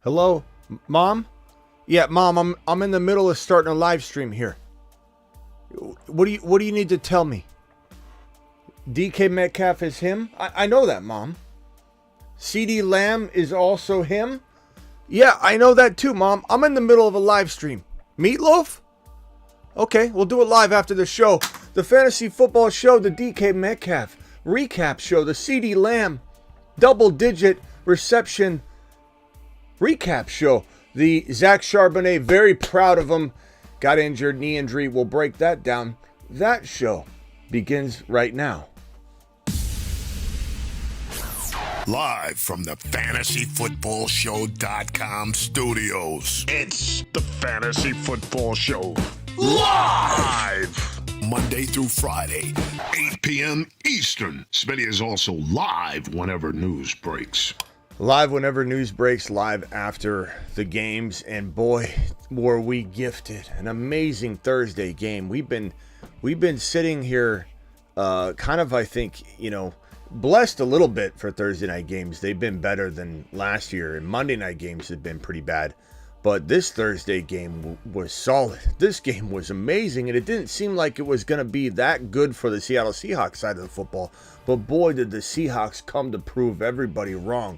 Hello, Mom? Yeah, Mom, I'm in the middle of starting a live stream here. What do you need to tell me? DK Metcalf is him? I know that, Mom. CeeDee Lamb is also him? Yeah, I know that too, Mom. I'm in the middle of a live stream. Meatloaf? Okay, we'll do it live after the show. The fantasy football show, the DK Metcalf recap show, the CeeDee Lamb double-digit reception recap show. The Zach Charbonnet, very proud of him. Got injured, knee injury. We'll break that down. That show begins right now. Live from the FantasyFootballShow.com studios. It's the Fantasy Football Show. Live! Monday through Friday, 8 p.m. Eastern. Smitty is also live whenever news breaks. Live whenever news breaks, live after the games, and boy, were we gifted an amazing Thursday game. We've been sitting here, kind of, I think, blessed a little bit for Thursday night games. They've been better than last year, and Monday night games have been pretty bad. But this Thursday game was solid. This game was amazing, and it didn't seem like it was going to be that good for the Seattle Seahawks side of the football. But boy, did the Seahawks come to prove everybody wrong.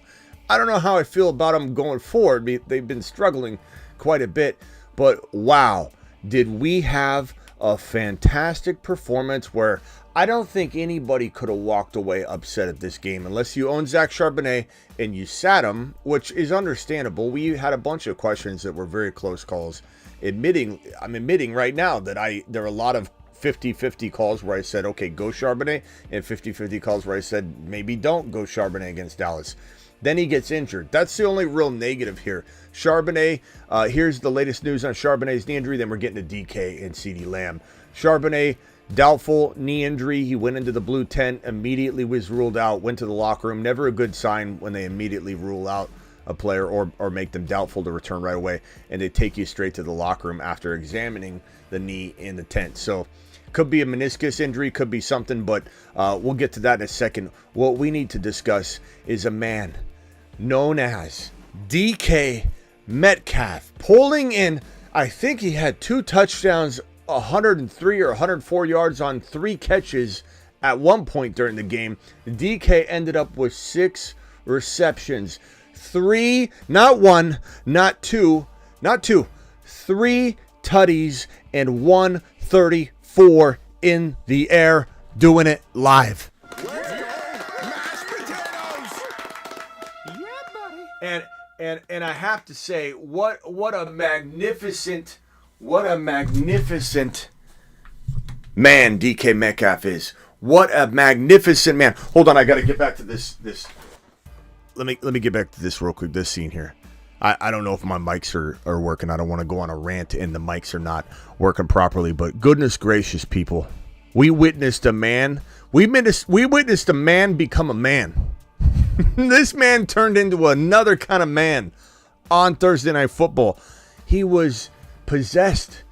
I don't know how I feel about them going forward. They've been struggling quite a bit. But wow, did we have a fantastic performance where I don't think anybody could have walked away upset at this game unless you own Zach Charbonnet and you sat him, which is understandable. We had a bunch of questions that were very close calls. I'm admitting right now that there are a lot of 50-50 calls where I said, okay, go Charbonnet, and 50-50 calls where I said, maybe don't go Charbonnet against Dallas. Then he gets injured. That's the only real negative here. Charbonnet, here's the latest news on Charbonnet's knee injury. Then we're getting to DK and CeeDee Lamb. Charbonnet, doubtful knee injury. He went into the blue tent, immediately was ruled out, went to the locker room. Never a good sign when they immediately rule out a player or make them doubtful to return right away. And they take you straight to the locker room after examining the knee in the tent. So could be a meniscus injury, could be something, but we'll get to that in a second. What we need to discuss is a man known as DK Metcalf, pulling in, I think he had 2 touchdowns, 103 or 104 yards on 3 catches at one point during the game. DK ended up with 6 receptions, 3, not 1, not 2, 3 tutties and 134 in the air, doing it live. And I have to say, what a magnificent man DK Metcalf is. What a magnificent man. Hold on, I got to get back to this. Let me get back to this real quick. This scene here. I don't know if my mics are working. I don't want to go on a rant and the mics are not working properly. But goodness gracious, people, we witnessed a man. We witnessed a man become a man. This man turned into another kind of man on Thursday Night Football. He was possessed.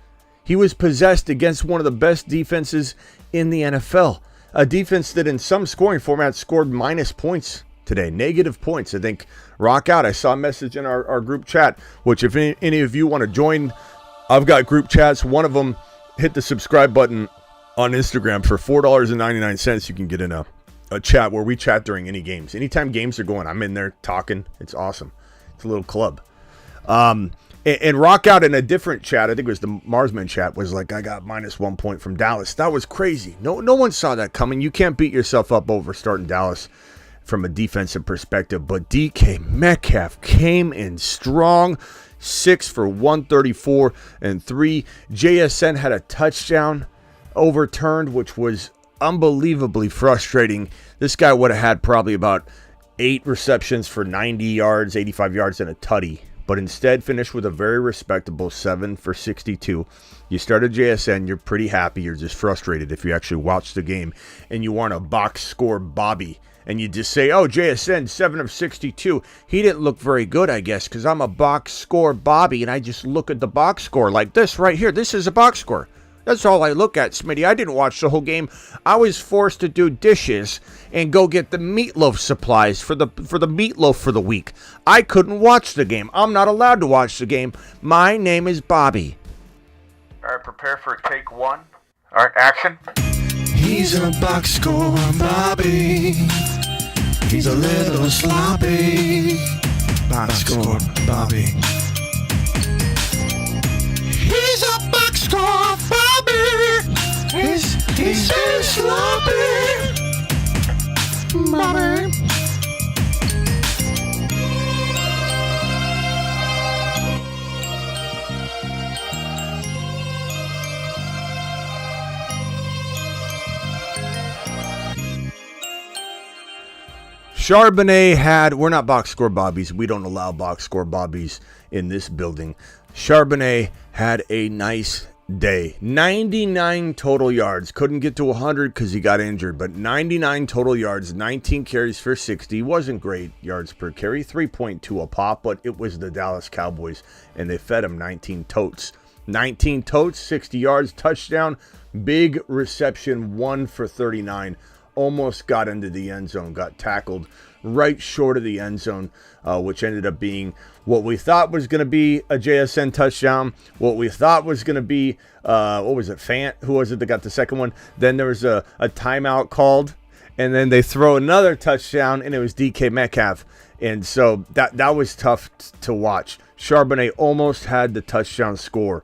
He was possessed against one of the best defenses in the NFL. A defense that in some scoring formats scored minus points today. Negative points. I think rock out. I saw a message in our group chat, which if any of you want to join, I've got group chats. One of them, hit the subscribe button on Instagram for $4.99. You can get in a chat where we chat during any games. Anytime games are going, I'm in there talking. It's awesome. It's a little club. And rock out in a different chat, I think it was the Marsman chat, was like, I got minus 1 point from Dallas. That was crazy. No one saw that coming. You can't beat yourself up over starting Dallas from a defensive perspective. But DK Metcalf came in strong. 6 for 134 and 3. JSN had a touchdown overturned, which was unbelievably frustrating. This guy would have had probably about 8 receptions for 90 yards, 85 yards, and a tutty, but instead finished with a very respectable 7 for 62. You started JSN, you're pretty happy. You're just frustrated if you actually watch the game and you aren't a box score Bobby and you just say, oh, JSN, 7 of 62. He didn't look very good, I guess, because I'm a box score Bobby and I just look at the box score like this right here. This is a box score. That's all I look at, Smitty. I didn't watch the whole game. I was forced to do dishes and go get the meatloaf supplies for the meatloaf for the week. I couldn't watch the game. I'm not allowed to watch the game. My name is Bobby. All right, prepare for take one. All right, action. He's a box score Bobby. He's a little sloppy. Box score Bobby. He's a box score Bobby. He's so sloppy. Bobby. Charbonnet had, we're not box score Bobbies. We don't allow box score Bobbies in this building. Charbonnet had a nice day. 99 total yards. Couldn't get to 100 because he got injured, but 99 total yards, 19 carries for 60. Wasn't great yards per carry, 3.2 a pop, but it was the Dallas Cowboys, and they fed him 19 totes. 19 totes, 60 yards, touchdown, big reception, 1 for 39. Almost got into the end zone, got tackled right short of the end zone, which ended up being what we thought was going to be a JSN touchdown, what we thought was going to be, what was it, Fant? Who was it that got the second one? Then there was a timeout called, and then they throw another touchdown, and it was DK Metcalf. And so that was tough to watch. Charbonnet almost had the touchdown score.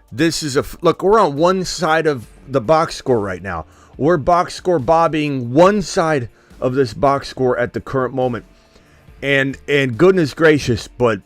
This is look, we're on one side of the box score right now. We're box score bobbing one side of this box score at the current moment. And goodness gracious, but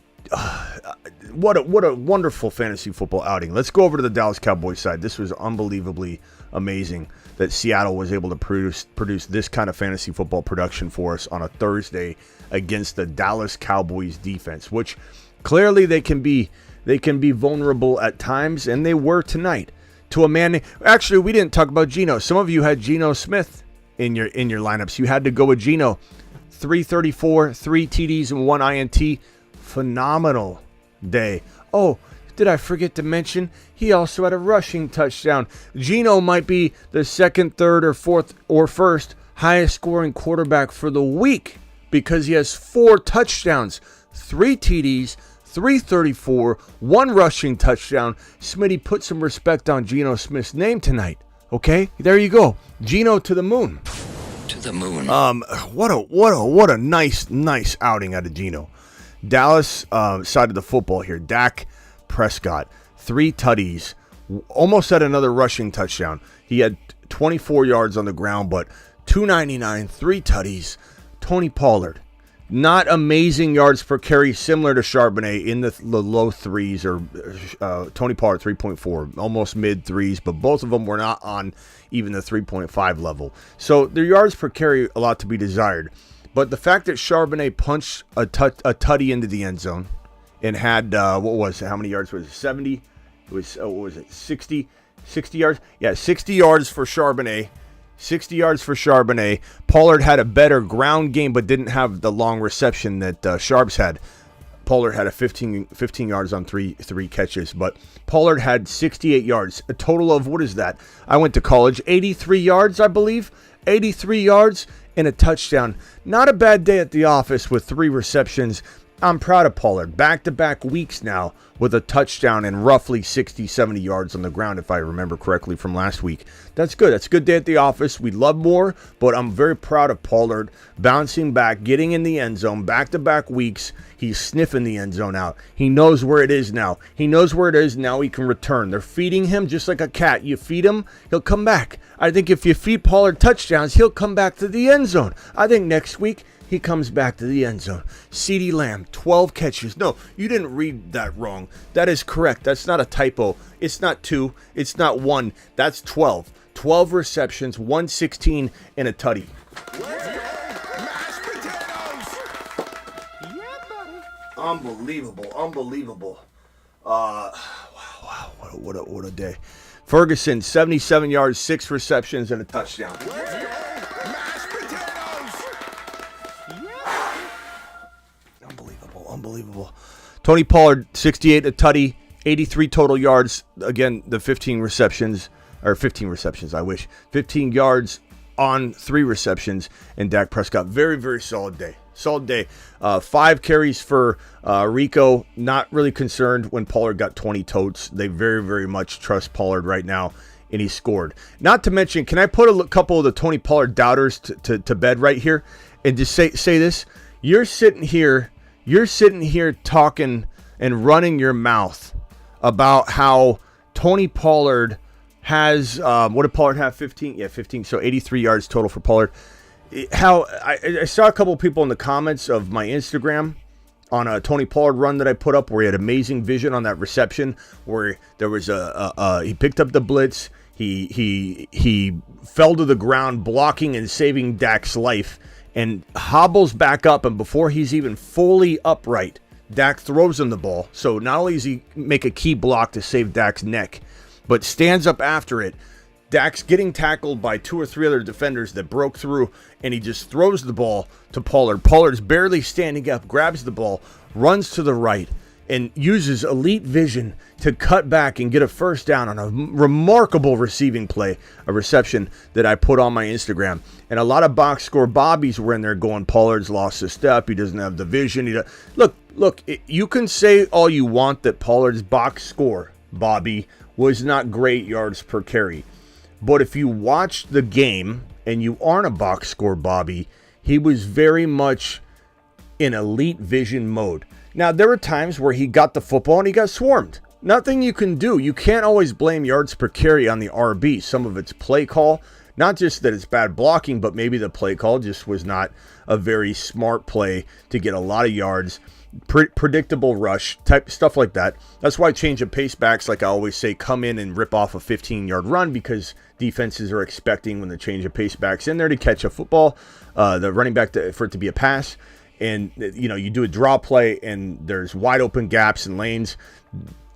what a wonderful fantasy football outing. Let's go over to the Dallas Cowboys side. This was unbelievably amazing that Seattle was able to produce this kind of fantasy football production for us on a Thursday against the Dallas Cowboys defense, which clearly they can be vulnerable at times, and they were tonight. To a man, actually, we didn't talk about Geno. Some of you had Geno Smith in your lineups. You had to go with Geno. 334, 3 TDs and 1 INT. Phenomenal day. Oh, did I forget to mention, he also had a rushing touchdown. Geno might be the second, third, or fourth, or first highest scoring quarterback for the week because he has 4 touchdowns, 3 TDs, 334, 1 rushing touchdown. Smitty, put some respect on Geno Smith's name tonight. Okay, there you go. Geno to the moon. To the moon. What a nice outing out of Geno. Dallas side of the football here. Dak Prescott, 3 tutties, almost had another rushing touchdown. He had 24 yards on the ground, but 299, 3 tutties. Tony Pollard. Not amazing yards per carry, similar to Charbonnet in the low 3s, or Tony Pollard 3.4, almost mid 3s, but both of them were not on even the 3.5 level. So their yards per carry, a lot to be desired. But the fact that Charbonnet punched a tutty into the end zone and had, how many yards was it? 70? It was, 60 yards? Yeah, 60 yards for Charbonnet. 60 yards for Charbonnet. Pollard had a better ground game, but didn't have the long reception that Sharps had. Pollard had a 15 yards on three catches, but Pollard had 68 yards. A total of, what is that? I went to college. 83 yards, I believe. 83 yards and a touchdown. Not a bad day at the office with 3 receptions. I'm proud of Pollard. Back-to-back weeks now with a touchdown and roughly 60, 70 yards on the ground, if I remember correctly from last week. That's good. That's a good day at the office. We'd love more, but I'm very proud of Pollard bouncing back, getting in the end zone, back-to-back weeks. He's sniffing the end zone out. He knows where it is now. He knows where it is now. He can return. They're feeding him just like a cat. You feed him, he'll come back. I think if you feed Pollard touchdowns, he'll come back to the end zone. I think next week, he comes back to the end zone. CeeDee Lamb, 12 catches. No, you didn't read that wrong. That is correct. That's not a typo. It's not 2. It's not 1. That's 12. 12 receptions, 116, and a tutty. Mashed potatoes. Yeah, buddy. Unbelievable. Wow. What a day. Ferguson, 77 yards, 6 receptions, and a touchdown. Mashed potatoes. Unbelievable. Tony Pollard, 68, a tutty, 83 total yards. Again, the 15 receptions, I wish. 15 yards on 3 receptions. And Dak Prescott, very, very solid day. 5 carries for Rico. Not really concerned when Pollard got 20 totes. They very, very much trust Pollard right now, and he scored. Not to mention, can I put a couple of the Tony Pollard doubters to bed right here and just say this? You're sitting here talking and running your mouth about how Tony Pollard has, what did Pollard have, 15? Yeah, 15, so 83 yards total for Pollard. How I saw a couple of people in the comments of my Instagram on a Tony Pollard run that I put up where he had amazing vision on that reception, where there was he picked up the blitz, he fell to the ground blocking and saving Dak's life, and hobbles back up, and before he's even fully upright, Dak throws him the ball. So not only does he make a key block to save Dak's neck, but stands up after it. Dak's getting tackled by 2 or 3 other defenders that broke through, and he just throws the ball to Pollard. Pollard's barely standing up, grabs the ball, runs to the right, and uses elite vision to cut back and get a first down on a remarkable receiving play, a reception that I put on my Instagram. And a lot of box score Bobbies were in there going, Pollard's lost his step, he doesn't have the vision. Look, you can say all you want that Pollard's box score, Bobby, was not great yards per carry. But if you watch the game and you aren't a box score Bobby, he was very much in elite vision mode. Now, there were times where he got the football and he got swarmed. Nothing you can do. You can't always blame yards per carry on the RB. Some of it's play call. Not just that it's bad blocking, but maybe the play call just was not a very smart play to get a lot of yards. Predictable rush type stuff like that. That's why change of pace backs, like I always say, come in and rip off a 15-yard run, because defenses are expecting when the change of pace back's in there to catch a football, the running back for it to be a pass, and you do a draw play and there's wide open gaps and lanes.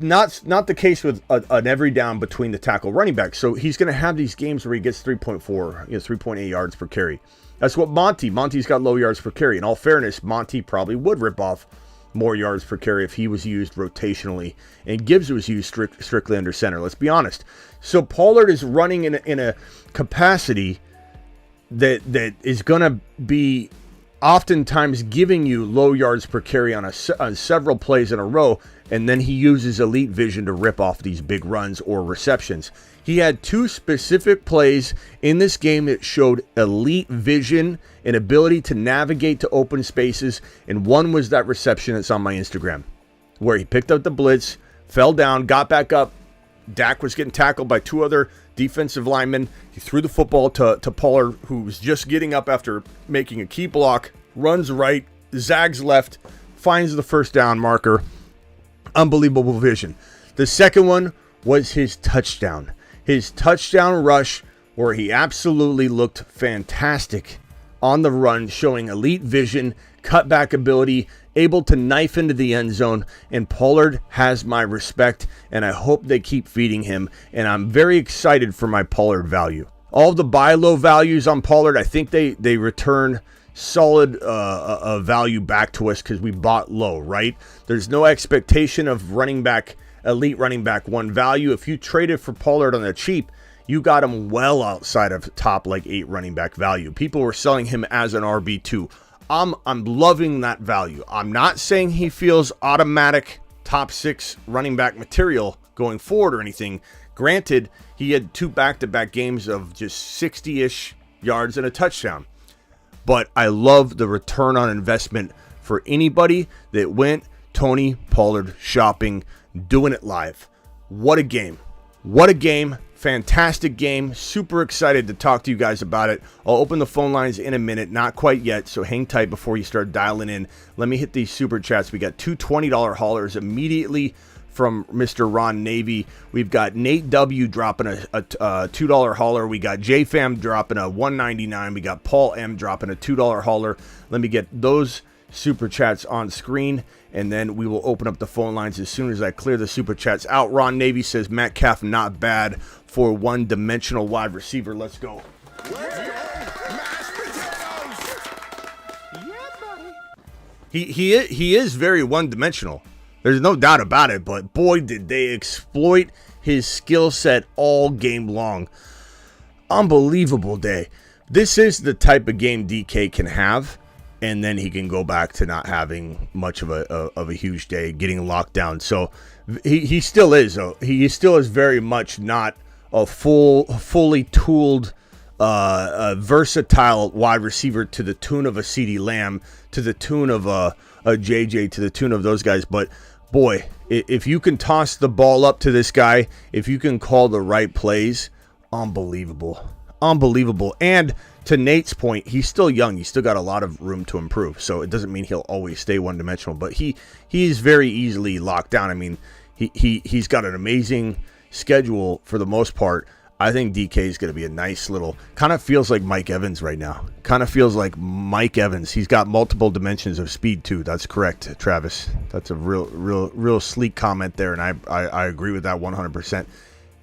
Not the case with an every down between the tackle running back. So he's going to have these games where he gets 3.4, 3.8 yards per carry. That's what Monty's got low yards per carry. In all fairness, Monty probably would rip off more yards per carry if he was used rotationally and Gibbs was used strictly under center. Let's be honest. So Pollard is running in a capacity that is going to be oftentimes giving you low yards per carry on several plays in a row, and then he uses elite vision to rip off these big runs or receptions. He had 2 specific plays in this game that showed elite vision and ability to navigate to open spaces, and one was that reception that's on my Instagram, where he picked up the blitz, fell down, got back up. Dak was getting tackled by 2 other defensive linemen. He threw the football to Pollard, who was just getting up after making a key block, runs right, zags left, finds the first down marker. Unbelievable vision. The second one was his touchdown. His touchdown rush, where he absolutely looked fantastic on the run, showing elite vision, cutback ability, able to knife into the end zone, and Pollard has my respect, and I hope they keep feeding him, and I'm very excited for my Pollard value. All the buy low values on Pollard, I think they return solid value back to us because we bought low, right? There's no expectation of elite running back 1 value. If you traded for Pollard on the cheap, you got him well outside of top 8 running back value. People were selling him as an RB2. I'm loving that value. I'm not saying he feels automatic top 6 running back material going forward or anything. Granted, he had 2 back-to-back games of just 60-ish yards and a touchdown. But I love the return on investment for anybody that went Tony Pollard shopping, doing it live. What a game. What a game. Fantastic game. Super excited to talk to you guys about it. I'll open the phone lines in a minute. Not quite yet, so hang tight before you start dialing in. Let me hit these super chats. We got 2 $20 haulers immediately from Mr. Ron Navy. We've got Nate W dropping a $2 hauler. We got JFam dropping a $1.99. We got Paul M dropping a $2 hauler. Let me get those super chats on screen, and then we will open up the phone lines as soon as I clear the super chats out. Ron Navy says Metcalf not bad for one-dimensional wide receiver. Let's go. He is very one-dimensional. There's no doubt about it, but boy, did they exploit his skill set all game long. Unbelievable day. This is the type of game DK can have, and then he can go back to not having much of a huge day, getting locked down. So he still is. He still is very much not a fully tooled, versatile wide receiver to the tune of a CeeDee Lamb, to the tune of a JJ, to the tune of those guys. But boy, if you can toss the ball up to this guy, if you can call the right plays, unbelievable. And to Nate's point, he's still young. He's still got a lot of room to improve. So it doesn't mean he'll always stay one-dimensional, but he's very easily locked down. I mean, he's got an amazing schedule for the most part. I think DK is going to be a nice little, kind of feels like Mike Evans right now. Kind of feels like Mike Evans. He's got multiple dimensions of speed too. That's correct, Travis. That's a real sleek comment there, and I agree with that 100%.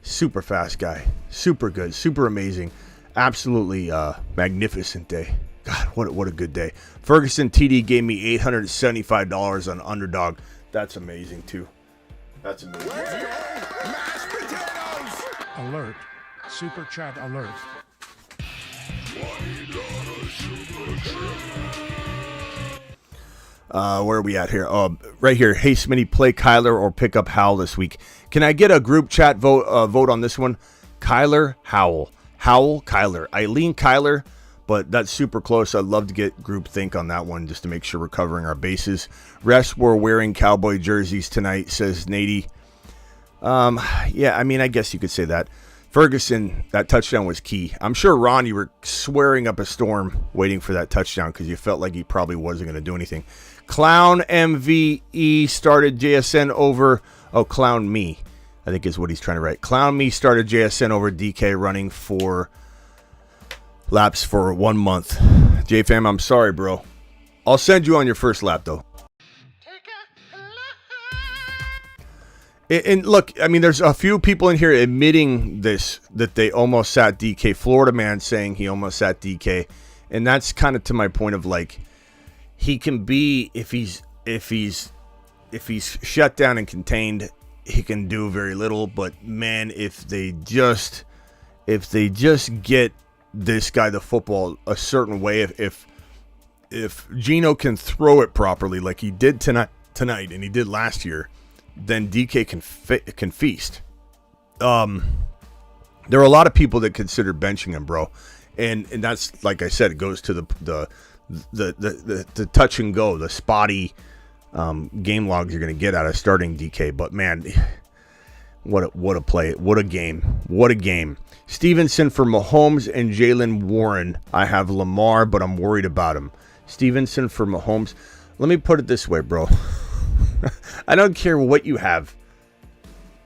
Super fast guy. Super good. Super amazing. Absolutely magnificent day. God, what a good day. Ferguson TD gave me $875 on Underdog. That's amazing too. That's amazing. Alert. Super chat alert. Where are we at here? Right here. Hey, Smitty, play Kyler or pick up Howell this week. Can I get a group chat vote on this one? Kyler, Howell. Howell, Kyler. I lean Kyler, but that's super close. I'd love to get group think on that one just to make sure we're covering our bases. Rest were wearing Cowboy jerseys tonight, says Nady. Yeah, I mean, I guess you could say that. Ferguson, that touchdown was key. I'm sure, Ron, you were swearing up a storm waiting for that touchdown because you felt like he probably wasn't going to do anything. Clown MVE started JSN over... Oh, Clown Me, I think is what he's trying to write. Clown Me started JSN over DK running for laps for 1 month. JFam, I'm sorry, bro. I'll send you on your first lap, though. And look, I mean, there's a few people in here admitting this, that they almost sat DK. Florida man saying he almost sat DK. And that's kind of to my point of like, he can be, if he's shut down and contained, he can do very little. But man, if they just get this guy the football a certain way, if Geno can throw it properly like he did tonight and he did last year, then DK can feast. There are a lot of people that consider benching him, bro, and that's, like I said, it goes to the touch and go, the spotty game logs you're going to get out of starting DK. But man, what a play, what a game. Stevenson for Mahomes and Jalen Warren. I have Lamar, but I'm worried about him. Stevenson for Mahomes. Let me put it this way, bro. I don't care what you have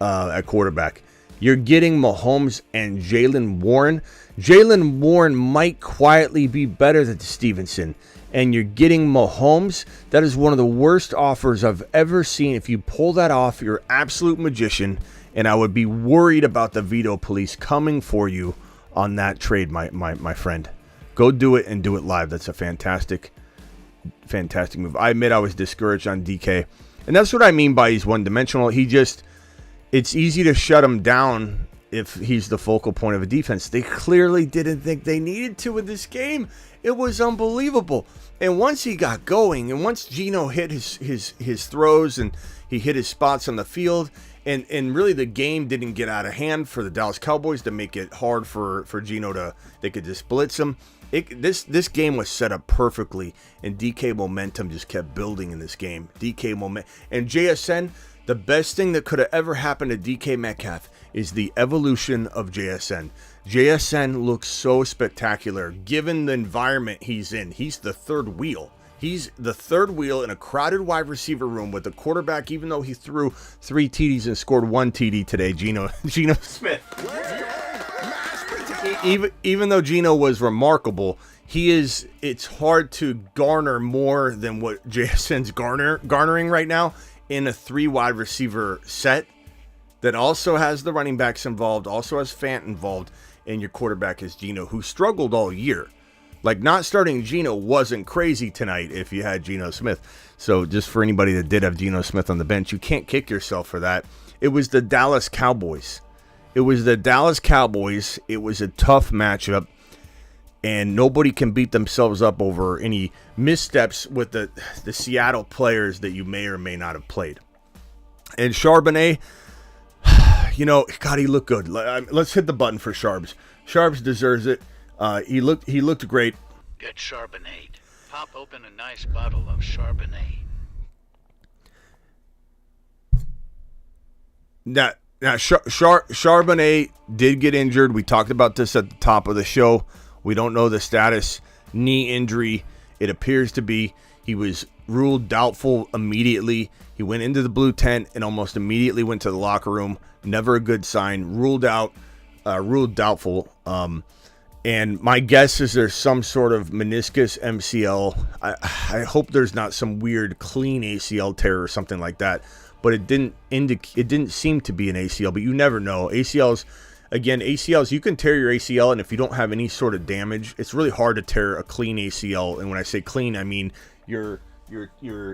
at quarterback. You're getting Mahomes and Jalen Warren. Jalen Warren might quietly be better than Stevenson. And you're getting Mahomes. That is one of the worst offers I've ever seen. If you pull that off, you're an absolute magician. And I would be worried about the veto police coming for you on that trade, my friend. Go do it and do it live. That's a fantastic move. I admit I was discouraged on DK. And that's what I mean by he's one-dimensional. It's easy to shut him down if he's the focal point of a defense. They clearly didn't think they needed to in this game. It was unbelievable. And once he got going, and once Geno hit his throws and he hit his spots on the field, and really the game didn't get out of hand for the Dallas Cowboys to make it hard for Geno they could just blitz him. This game was set up perfectly, and DK momentum just kept building in this game. DK momentum. And JSN, the best thing that could have ever happened to DK Metcalf is the evolution of JSN. JSN looks so spectacular given the environment he's in. He's the third wheel. He's the third wheel in a crowded wide receiver room with the quarterback, even though he threw 3 TDs and scored 1 TD today, Geno Smith. Even though Geno was remarkable, it's hard to garner more than what JSN's garnering right now in a 3 wide receiver set that also has the running backs involved, also has Fant involved, and your quarterback is Geno, who struggled all year. Like, not starting Geno wasn't crazy tonight if you had Geno Smith. So just for anybody that did have Geno Smith on the bench, you can't kick yourself for that. It was the Dallas Cowboys. It was a tough matchup, and nobody can beat themselves up over any missteps with the Seattle players that you may or may not have played. And Charbonnet, God, he looked good. Let's hit the button for Sharbs. Sharbs deserves it. He looked great. Get Charbonnet. Pop open a nice bottle of Charbonnet. Now Charbonnet did get injured. We talked about this at the top of the show. We don't know the status. Knee injury, it appears to be. He was ruled doubtful immediately. He went into the blue tent and almost immediately went to the locker room. Never a good sign. Ruled doubtful. And my guess is there's some sort of meniscus MCL. I hope there's not some weird clean ACL tear or something like that. But it didn't seem to be an ACL. But you never know. ACLs, you can tear your ACL, and if you don't have any sort of damage, it's really hard to tear a clean ACL. And when I say clean, I mean you're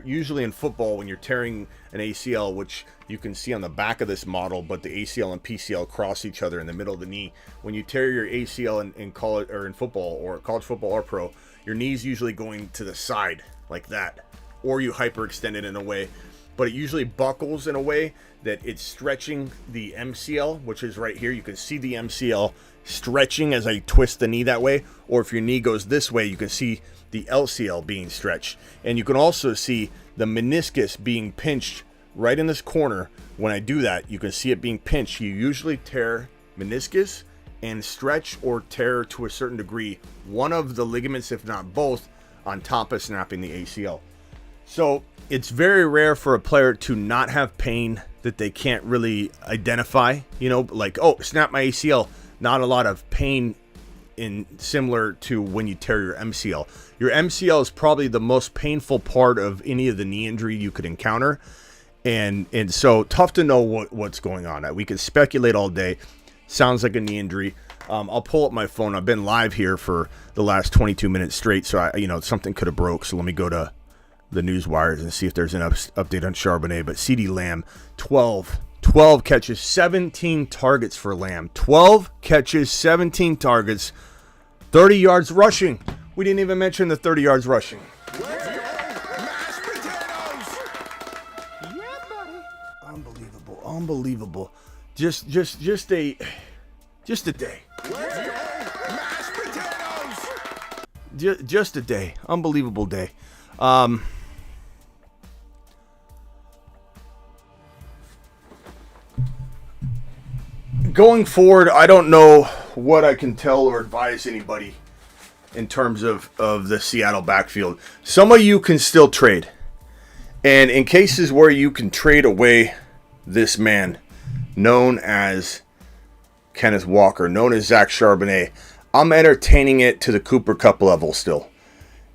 usually in football when you're tearing an ACL, which you can see on the back of this model, but the ACL and PCL cross each other in the middle of the knee. When you tear your ACL in college or in football or college football or pro, your knee's usually going to the side like that, or you hyperextend it in a way, but it usually buckles in a way that it's stretching the MCL, which is right here. You can see the MCL stretching as I twist the knee that way, or if your knee goes this way, you can see the LCL being stretched. And you can also see the meniscus being pinched right in this corner. When I do that, you can see it being pinched. You usually tear meniscus and stretch or tear to a certain degree one of the ligaments, if not both, on top of snapping the ACL. So it's very rare for a player to not have pain that they can't really identify, like, oh, snap my ACL. Not a lot of pain similar to when you tear your MCL. Your MCL is probably the most painful part of any of the knee injury you could encounter. And so tough to know what's going on. We could speculate all day. Sounds like a knee injury. I'll pull up my phone. I've been live here for the last 22 minutes straight, so something could have broke. So let me go to the news wires and see if there's an update on Charbonnet. But CeeDee Lamb, 12 catches, 17 targets for Lamb. 12 catches, 17 targets, 30 yards rushing. We didn't even mention the 30 yards rushing. Mashed potatoes. Yeah, buddy. Unbelievable. Just a day. Mashed potatoes. Just a day. Unbelievable day. Going forward, I don't know what I can tell or advise anybody in terms of the Seattle backfield. Some of you can still trade. And in cases where you can trade away this man, known as Kenneth Walker, known as Zach Charbonnet, I'm entertaining it to the Cooper Kupp level still.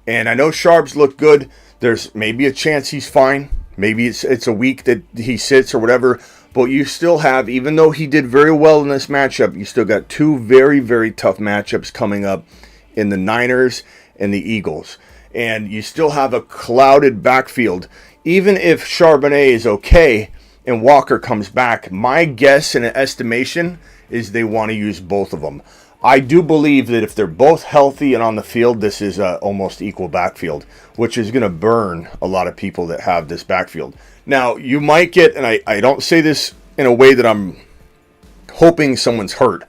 And I know Sharbs looked good. There's maybe a chance he's fine. Maybe it's a week that he sits or whatever. But you still have, even though he did very well in this matchup, you still got two very, very tough matchups coming up in the Niners and the Eagles. And you still have a clouded backfield. Even if Charbonnet is okay and Walker comes back, my guess and estimation is they want to use both of them. I do believe that if they're both healthy and on the field, this is a almost equal backfield, which is going to burn a lot of people that have this backfield. Now, you might get, and I don't say this in a way that I'm hoping someone's hurt,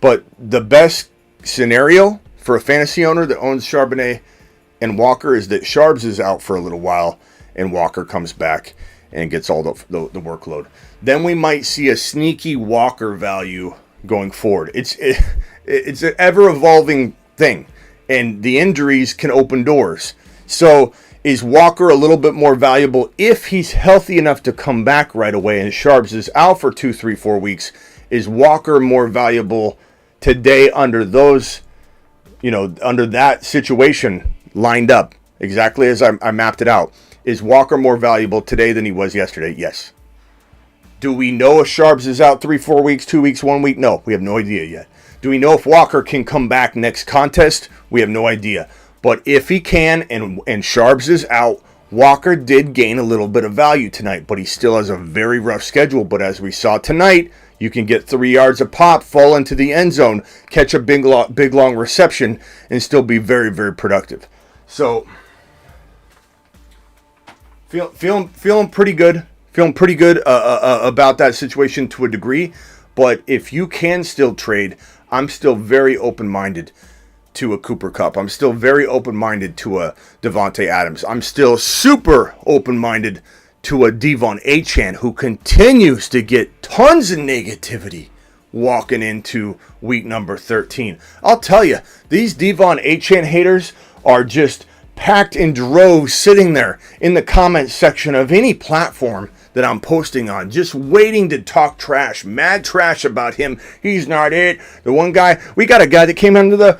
but the best scenario for a fantasy owner that owns Charbonnet and Walker is that Sharbs is out for a little while and Walker comes back and gets all the workload. Then we might see a sneaky Walker value going forward. It's an ever-evolving thing, and the injuries can open doors. So is Walker a little bit more valuable if he's healthy enough to come back right away and Sharbs is out for 2, 3, 4 weeks? Is Walker more valuable today under those, under that situation lined up exactly as I mapped it out? Is Walker more valuable today than he was yesterday? Yes. Do we know if Sharbs is out 3, 4 weeks, 2 weeks, 1 week? No, we have no idea yet. Do we know if Walker can come back next contest? We have no idea. But if he can and Sharbs is out, Walker did gain a little bit of value tonight, but he still has a very rough schedule. But as we saw tonight, you can get 3 yards a pop, fall into the end zone, catch a big long reception, and still be very, very productive. So, feeling pretty good. Feeling pretty good about that situation to a degree. But if you can still trade, I'm still very open-minded to a Cooper Kupp. I'm still very open-minded to a Devontae Adams. I'm still super open-minded to a Devon Achane, who continues to get tons of negativity walking into week number 13. I'll tell you, these Devon Achane haters are just packed in droves sitting there in the comment section of any platform that I'm posting on, just waiting to talk trash, mad trash about him. He's not it. The one guy, we got a guy that came under the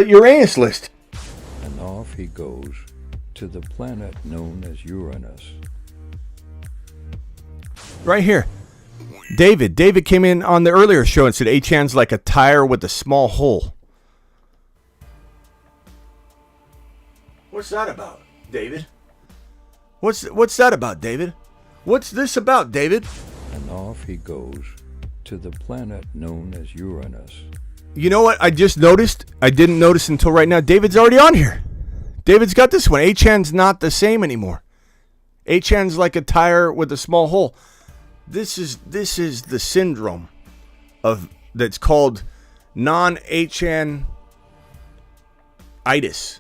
Uranus list. And off he goes to the planet known as Uranus. Right here. David came in on the earlier show and said Achane's like a tire with a small hole. What's that about, David? What's that about, David? What's this about, David? And off he goes to the planet known as Uranus. You know what I just noticed? I didn't notice until right now. David's already on here. David's got this one. Achane's not the same anymore. Achane's like a tire with a small hole. This is the syndrome of that's called non-Achane-itis.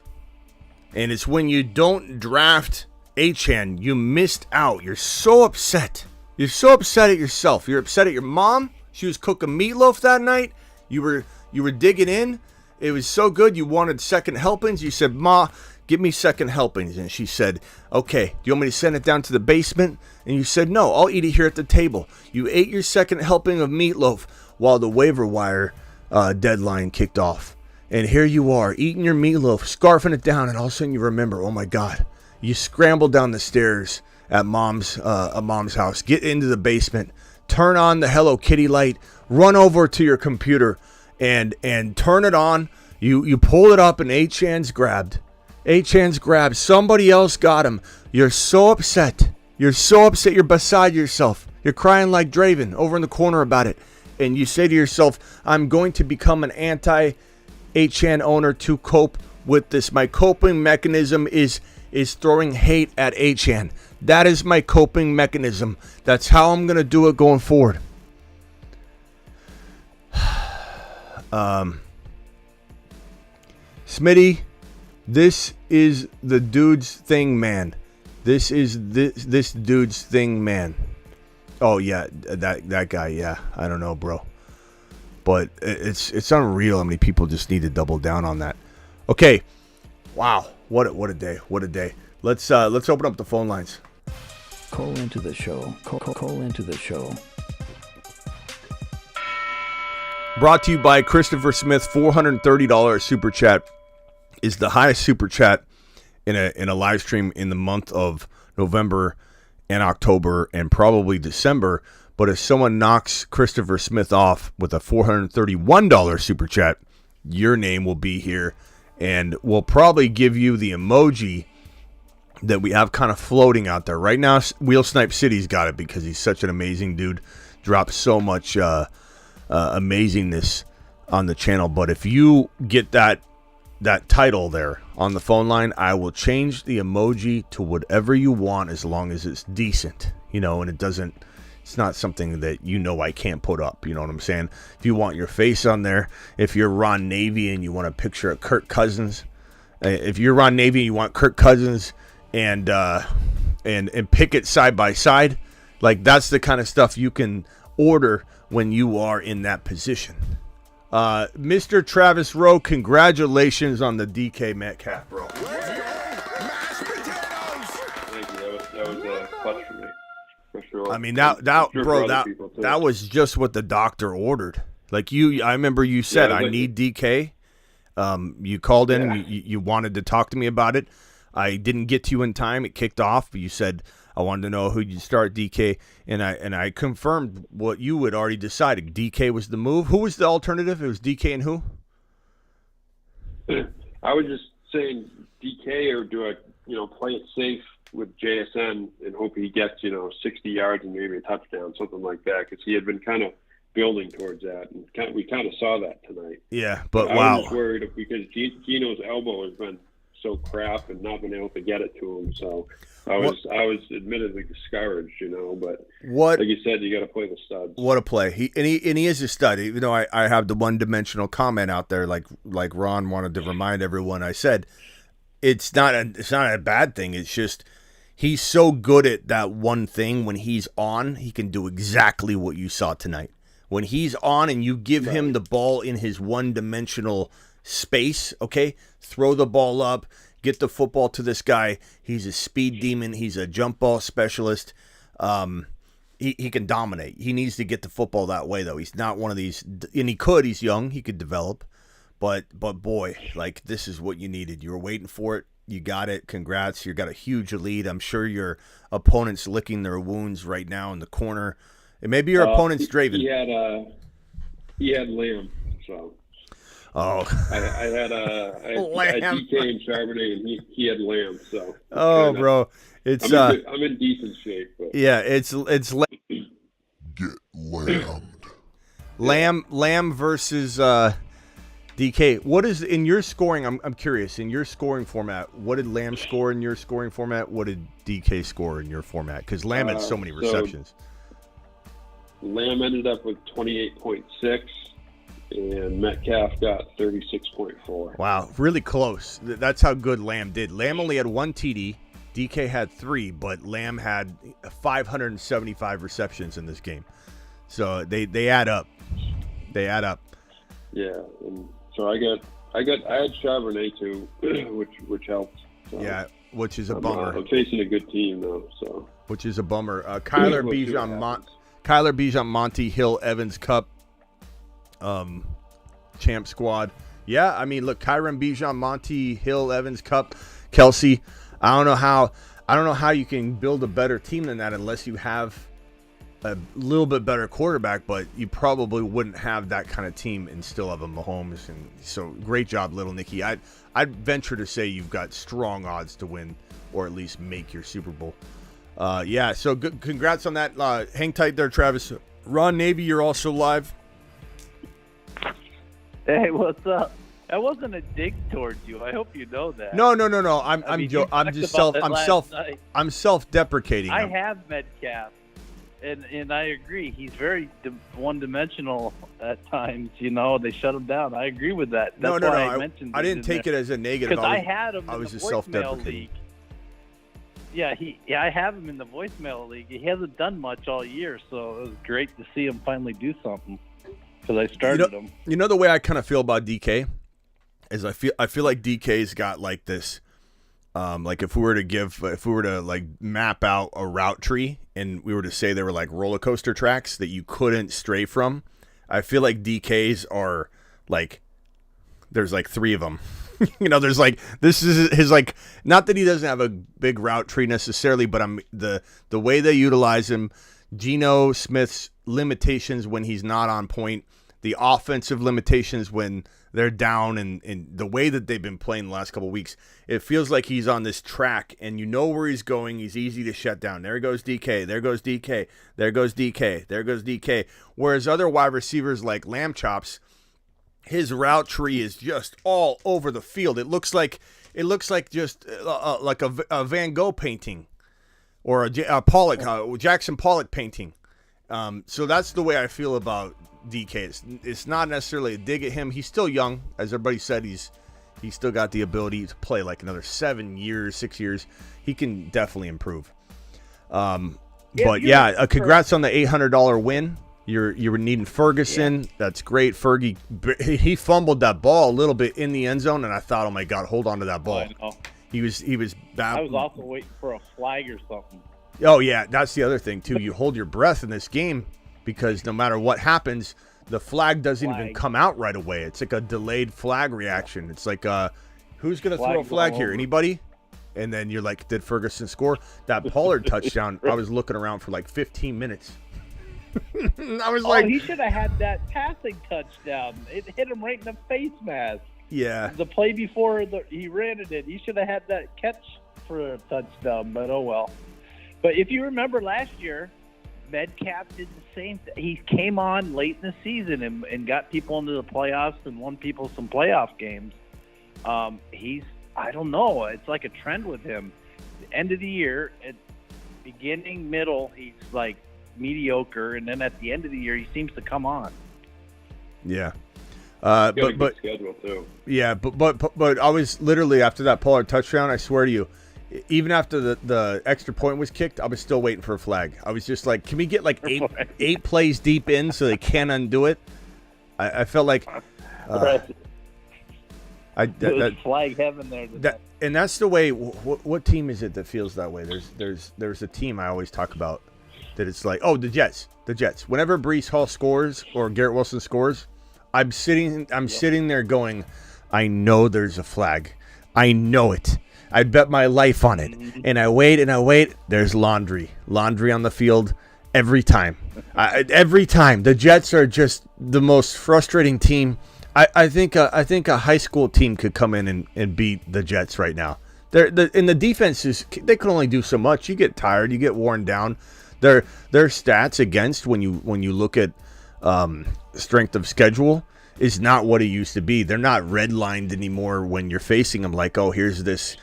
And it's when you don't draft Achane, you missed out. You're so upset. You're so upset at yourself. You're upset at your mom. She was cooking meatloaf that night. You were digging in. It was so good. You wanted second helpings. You said, "Ma, give me second helpings." And she said, "Okay, do you want me to send it down to the basement?" And you said, "No, I'll eat it here at the table." You ate your second helping of meatloaf while the waiver wire deadline kicked off. And here you are, eating your meatloaf, scarfing it down, and all of a sudden you remember, oh my God. You scramble down the stairs at mom's house, get into the basement, turn on the Hello Kitty light, run over to your computer, and turn it on. You pull it up, and Achane's grabbed. Achane's grabbed. Somebody else got him. You're so upset. You're so upset. You're beside yourself. You're crying like Draven over in the corner about it. And you say to yourself, I'm going to become an anti-Achane owner to cope with this. My coping mechanism is throwing hate at Achane. That is my coping mechanism. That's how I'm going to do it going forward. Smitty, this is the dude's thing, man. This is this dude's thing, man. Oh yeah, that guy. Yeah, I don't know, bro. But it's unreal how many people just need to double down on that. Okay, wow, what a day, what a day. Let's open up the phone lines. Call into the show. Call into the show. Brought to you by Christopher Smith. $430 super chat is the highest super chat in a live stream in the month of November and October and probably December. But if someone knocks Christopher Smith off with a $431 super chat, your name will be here, and we'll probably give you the emoji that we have kind of floating out there right now. Wheel Snipe City's got it because he's such an amazing dude. Drops so much amazingness on the channel. But if you get that title there on the phone line, I will change the emoji to whatever you want as long as it's decent, and it's not something that I can't put up, you know what I'm saying? If you want your face on there, if you're Ron Navy and you want a picture of Kirk Cousins, if you're Ron Navy and you want Kirk Cousins and Pickett side by side, like that's the kind of stuff you can order when you are in that position. Mr. Travis Rowe, congratulations on the DK Metcalf, bro. Let's go! Mashed potatoes! Thank you. That was a clutch for me, for sure. I mean, that was just what the doctor ordered. Like I remember you said, I need DK. You called in and you wanted to talk to me about it. I didn't get to you in time. It kicked off, but you said, I wanted to know who you'd start, DK, and I confirmed what you had already decided. DK was the move. Who was the alternative? It was DK and who? I was just saying DK, or do I, play it safe with JSN and hope he gets, 60 yards and maybe a touchdown, something like that, because he had been kind of building towards that, and we kind of saw that tonight. Yeah, but I wow. was just worried because Gino's elbow has been so crap and not been able to get it to him, so I was admittedly discouraged, but like you said, you got to play the studs. What a play! He is a stud. Even though I have the one-dimensional comment out there, like Ron wanted to remind everyone. I said it's not a bad thing. It's just he's so good at that one thing. When he's on, he can do exactly what you saw tonight. When he's on and you give him the ball in his one-dimensional space, okay, throw the ball up, get the football to this guy. He's a speed demon. He's a jump ball specialist. He can dominate. He needs to get the football that way, though. He's not one of these, and he could. He's young. He could develop. But boy, like, this is what you needed. You were waiting for it. You got it. Congrats. You got a huge lead. I'm sure your opponent's licking their wounds right now in the corner. And maybe your opponent's Draven. He had Lamb, so. Oh. I had DK and Charbonnet, and he had Lamb, so. Oh, bro. It's I'm in decent shape. But. Yeah, it's Get lammed. Lamb versus DK. What is in your scoring? I'm curious. In your scoring format, what did Lamb score in your scoring format? What did DK score in your format? Because Lamb had so many receptions. Lamb ended up with 28.6, and Metcalf got 36.4. Wow, really close. That's how good Lamb did. Lamb only had 1 TD. DK had 3, but Lamb had 575 receptions in this game. So they add up. They add up. Yeah, and so I had Charbonnet too, which helped. So yeah, which is a bummer. I'm facing a good team though, so. Which is a bummer. Kyler Bijan, Monty, Hill, Evans, Cup, champ squad. Yeah, I mean, look, Kyron Bijan, Monty, Hill, Evans, Cup, Kelsey. I don't know how you can build a better team than that unless you have a little bit better quarterback, but you probably wouldn't have that kind of team and still have a Mahomes. And so great job, Little Nicky. I'd venture to say you've got strong odds to win or at least make your Super Bowl. Yeah, so good, congrats on that. Hang tight there, Travis. Ron Navy, you're also live. Hey, what's up? That wasn't a dig towards you. I hope you know that. No. I'm self-deprecating. I have Metcalf, and I agree. He's very one-dimensional at times. They shut him down. I agree with that. That's why I mentioned. I didn't take it as a negative. Because I had him. I was in the just self-deprecating. League. Yeah, I have him in the voicemail league. He hasn't done much all year, so it was great to see him finally do something. Because I started him. You know the way I kind of feel about DK is I feel like DK's got like this, like if we were to like map out a route tree and we were to say they were like roller coaster tracks that you couldn't stray from, I feel like DK's are like there's like 3 of them. There's like this is his like not that he doesn't have a big route tree necessarily, but the way they utilize him, Geno Smith's limitations when he's not on point, the offensive limitations when they're down, and the way that they've been playing the last couple of weeks, it feels like he's on this track and you know where he's going. He's easy to shut down. There goes DK. There goes DK. There goes DK. There goes DK. Whereas other wide receivers like Lamb Chops, his route tree is just all over the field. It looks like just like a Van Gogh painting or a Pollock, Jackson Pollock painting. So that's the way I feel about DK. It's not necessarily a dig at him. He's still young, as everybody said. He's still got the ability to play like another 6 years. He can definitely improve. But yeah, congrats on the $800 win. You were needing Ferguson. Yeah. That's great. Fergie, he fumbled that ball a little bit in the end zone, and I thought, oh my God, hold on to that ball. I know. He was bad. I was also waiting for a flag or something. Oh yeah, that's the other thing too. You hold your breath in this game because no matter what happens, the flag doesn't even come out right away. It's like a delayed flag reaction. It's like, who's gonna throw a flag here? Anybody? And then you're like, did Ferguson score? That Pollard touchdown, I was looking around for like 15 minutes. I was like, he should have had that passing touchdown. It hit him right in the face mask. Yeah. The play before he ran it in, he should have had that catch for a touchdown, but oh well. But if you remember last year, Metcalf did the same thing. He came on late in the season and got people into the playoffs and won people some playoff games. I don't know. It's like a trend with him. The end of the year, at beginning, middle, he's like mediocre, and then at the end of the year, he seems to come on. Yeah. But schedule too. Yeah, but I was literally after that Pollard touchdown, I swear to you, even after the extra point was kicked, I was still waiting for a flag. I was just like, can we get like eight plays deep in so they can't undo it? I felt like flag heaven there. And that's the way. What team is it that feels that way? There's a team I always talk about that it's like, oh, the Jets. Whenever Breece Hall scores or Garrett Wilson scores, I'm sitting there going, I know there's a flag. I know it. I'd bet my life on it. And I wait. There's laundry on the field every time. Every time. The Jets are just the most frustrating team. I think a high school team could come in and beat the Jets right now. And the defense they can only do so much. You get tired. You get worn down. Their stats against when you look at strength of schedule is not what it used to be. They're not red-lined anymore when you're facing them like, oh, here's this,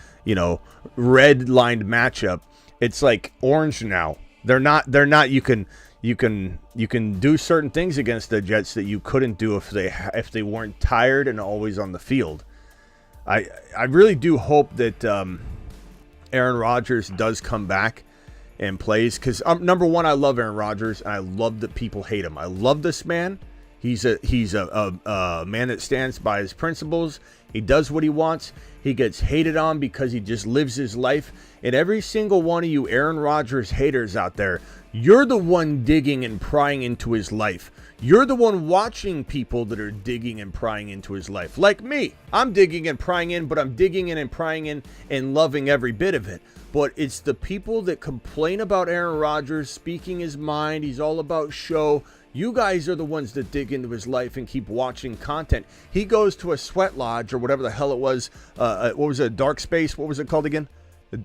red-lined matchup. It's like orange now. They're not you can do certain things against the Jets that you couldn't do if they weren't tired and always on the field. I really do hope that Aaron Rodgers does come back and plays, because number one, I love Aaron Rodgers and I love that people hate him. I love this man. He's a man that stands by his principles. He does what he wants. He gets hated on because he just lives his life. And every single one of you Aaron Rodgers haters out there, you're the one digging and prying into his life. You're the one watching people that are digging and prying into his life. Like me. I'm digging and prying in, but I'm digging in and prying in and loving every bit of it. But it's the people that complain about Aaron Rodgers speaking his mind. He's all about show. You guys are the ones that dig into his life and keep watching content. He goes to a sweat lodge or whatever the hell it was. What was it? Dark space? What was it called again? The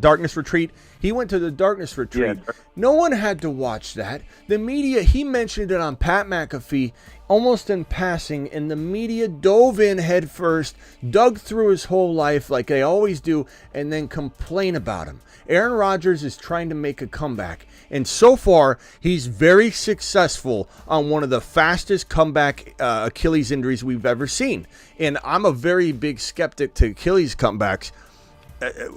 darkness retreat. He went to the darkness retreat. Yeah. No one had to watch that. The media, he mentioned it on Pat McAfee almost in passing, and the media dove in head first, dug through his whole life like they always do, and then complain about him. Aaron Rodgers is trying to make a comeback, and so far, he's very successful on one of the fastest comeback Achilles injuries we've ever seen. And I'm a very big skeptic to Achilles comebacks,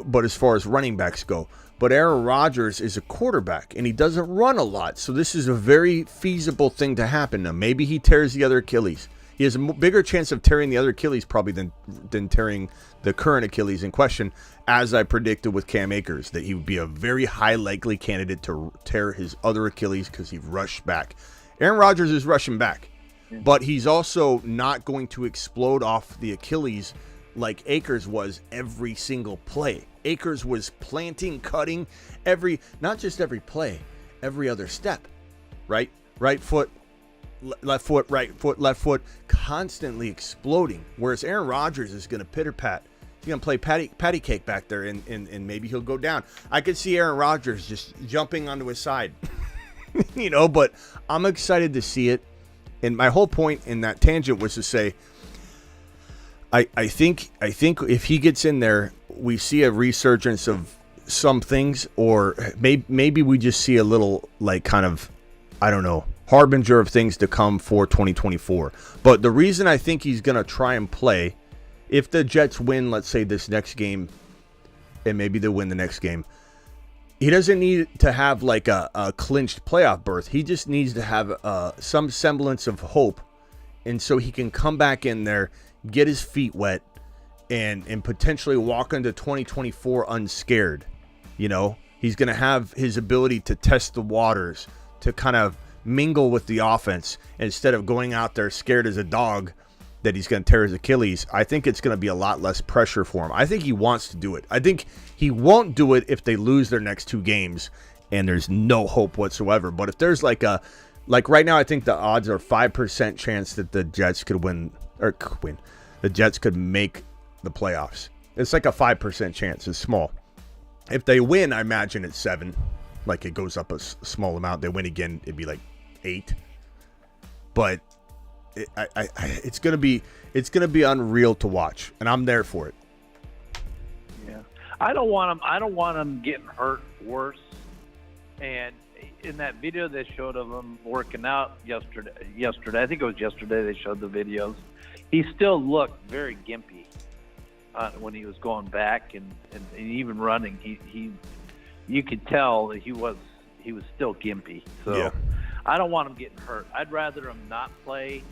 but as far as running backs go. But Aaron Rodgers is a quarterback, and he doesn't run a lot, so this is a very feasible thing to happen. Now, maybe he tears the other Achilles. He has a bigger chance of tearing the other Achilles probably than tearing the current Achilles in question, as I predicted with Cam Akers, that he would be a very high likely candidate to tear his other Achilles because he rushed back. Aaron Rodgers is rushing back, but he's also not going to explode off the Achilles like Akers was every single play. Akers was planting, cutting not just every play, every other step, right? Right foot, left foot, right foot, left foot, constantly exploding. Whereas Aaron Rodgers is going to pitter-pat. He's going to play patty cake back there, and maybe he'll go down. I could see Aaron Rodgers just jumping onto his side, but I'm excited to see it. And my whole point in that tangent was to say, I think if he gets in there, we see a resurgence of some things, or maybe we just see a little harbinger of things to come for 2024. But the reason I think he's going to try and play, if the Jets win, let's say this next game, and maybe they win the next game, he doesn't need to have like a clinched playoff berth. He just needs to have some semblance of hope, and so he can come back in there, get his feet wet, and potentially walk into 2024 unscared. He's going to have his ability to test the waters, to kind of mingle with the offense instead of going out there scared as a dog that he's going to tear his Achilles, I think it's going to be a lot less pressure for him. I think he wants to do it. I think he won't do it if they lose their next 2 games and there's no hope whatsoever. But if there's like right now, I think the odds are 5% chance that the Jets could win. The Jets could make the playoffs. It's like a 5% chance. It's small. If they win, I imagine it's 7. Like it goes up a small amount. They win again, it'd be like 8. But it's gonna be unreal to watch, and I'm there for it. Yeah, I don't want him getting hurt worse. And in that video they showed of him working out yesterday, I think it was yesterday they showed the videos. He still looked very gimpy when he was going back and even running. You could tell that he was still gimpy. So yeah. I don't want him getting hurt. I'd rather him not play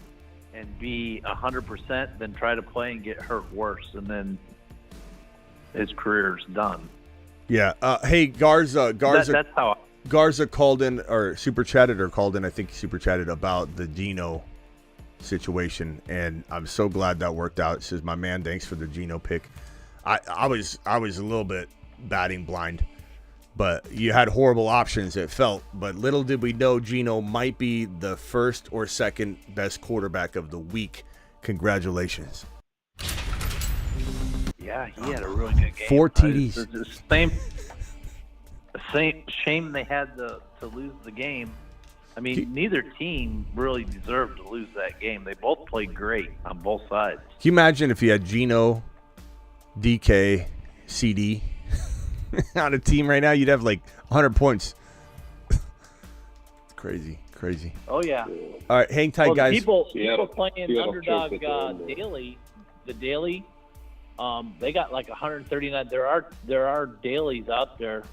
and be 100% than try to play and get hurt worse, and then his career's done. Yeah. Hey, Garza. That's how. Garza called in, or super chatted, I think he super chatted about the Geno situation, and I'm so glad that worked out. It says, my man, thanks for the Geno pick. I was a little bit batting blind, but you had horrible options, it felt. But little did we know Geno might be the first or second best quarterback of the week. Congratulations. Yeah, he had a really good game. 4 TDs. The same shame they had to lose the game. I mean, neither team really deserved to lose that game. They both played great on both sides. Can you imagine if you had Geno, DK, CD on a team right now? You'd have like 100 points. It's crazy. Oh, yeah. All right, hang tight, guys. People playing underdog daily, the daily, they got like 139. There are dailies out there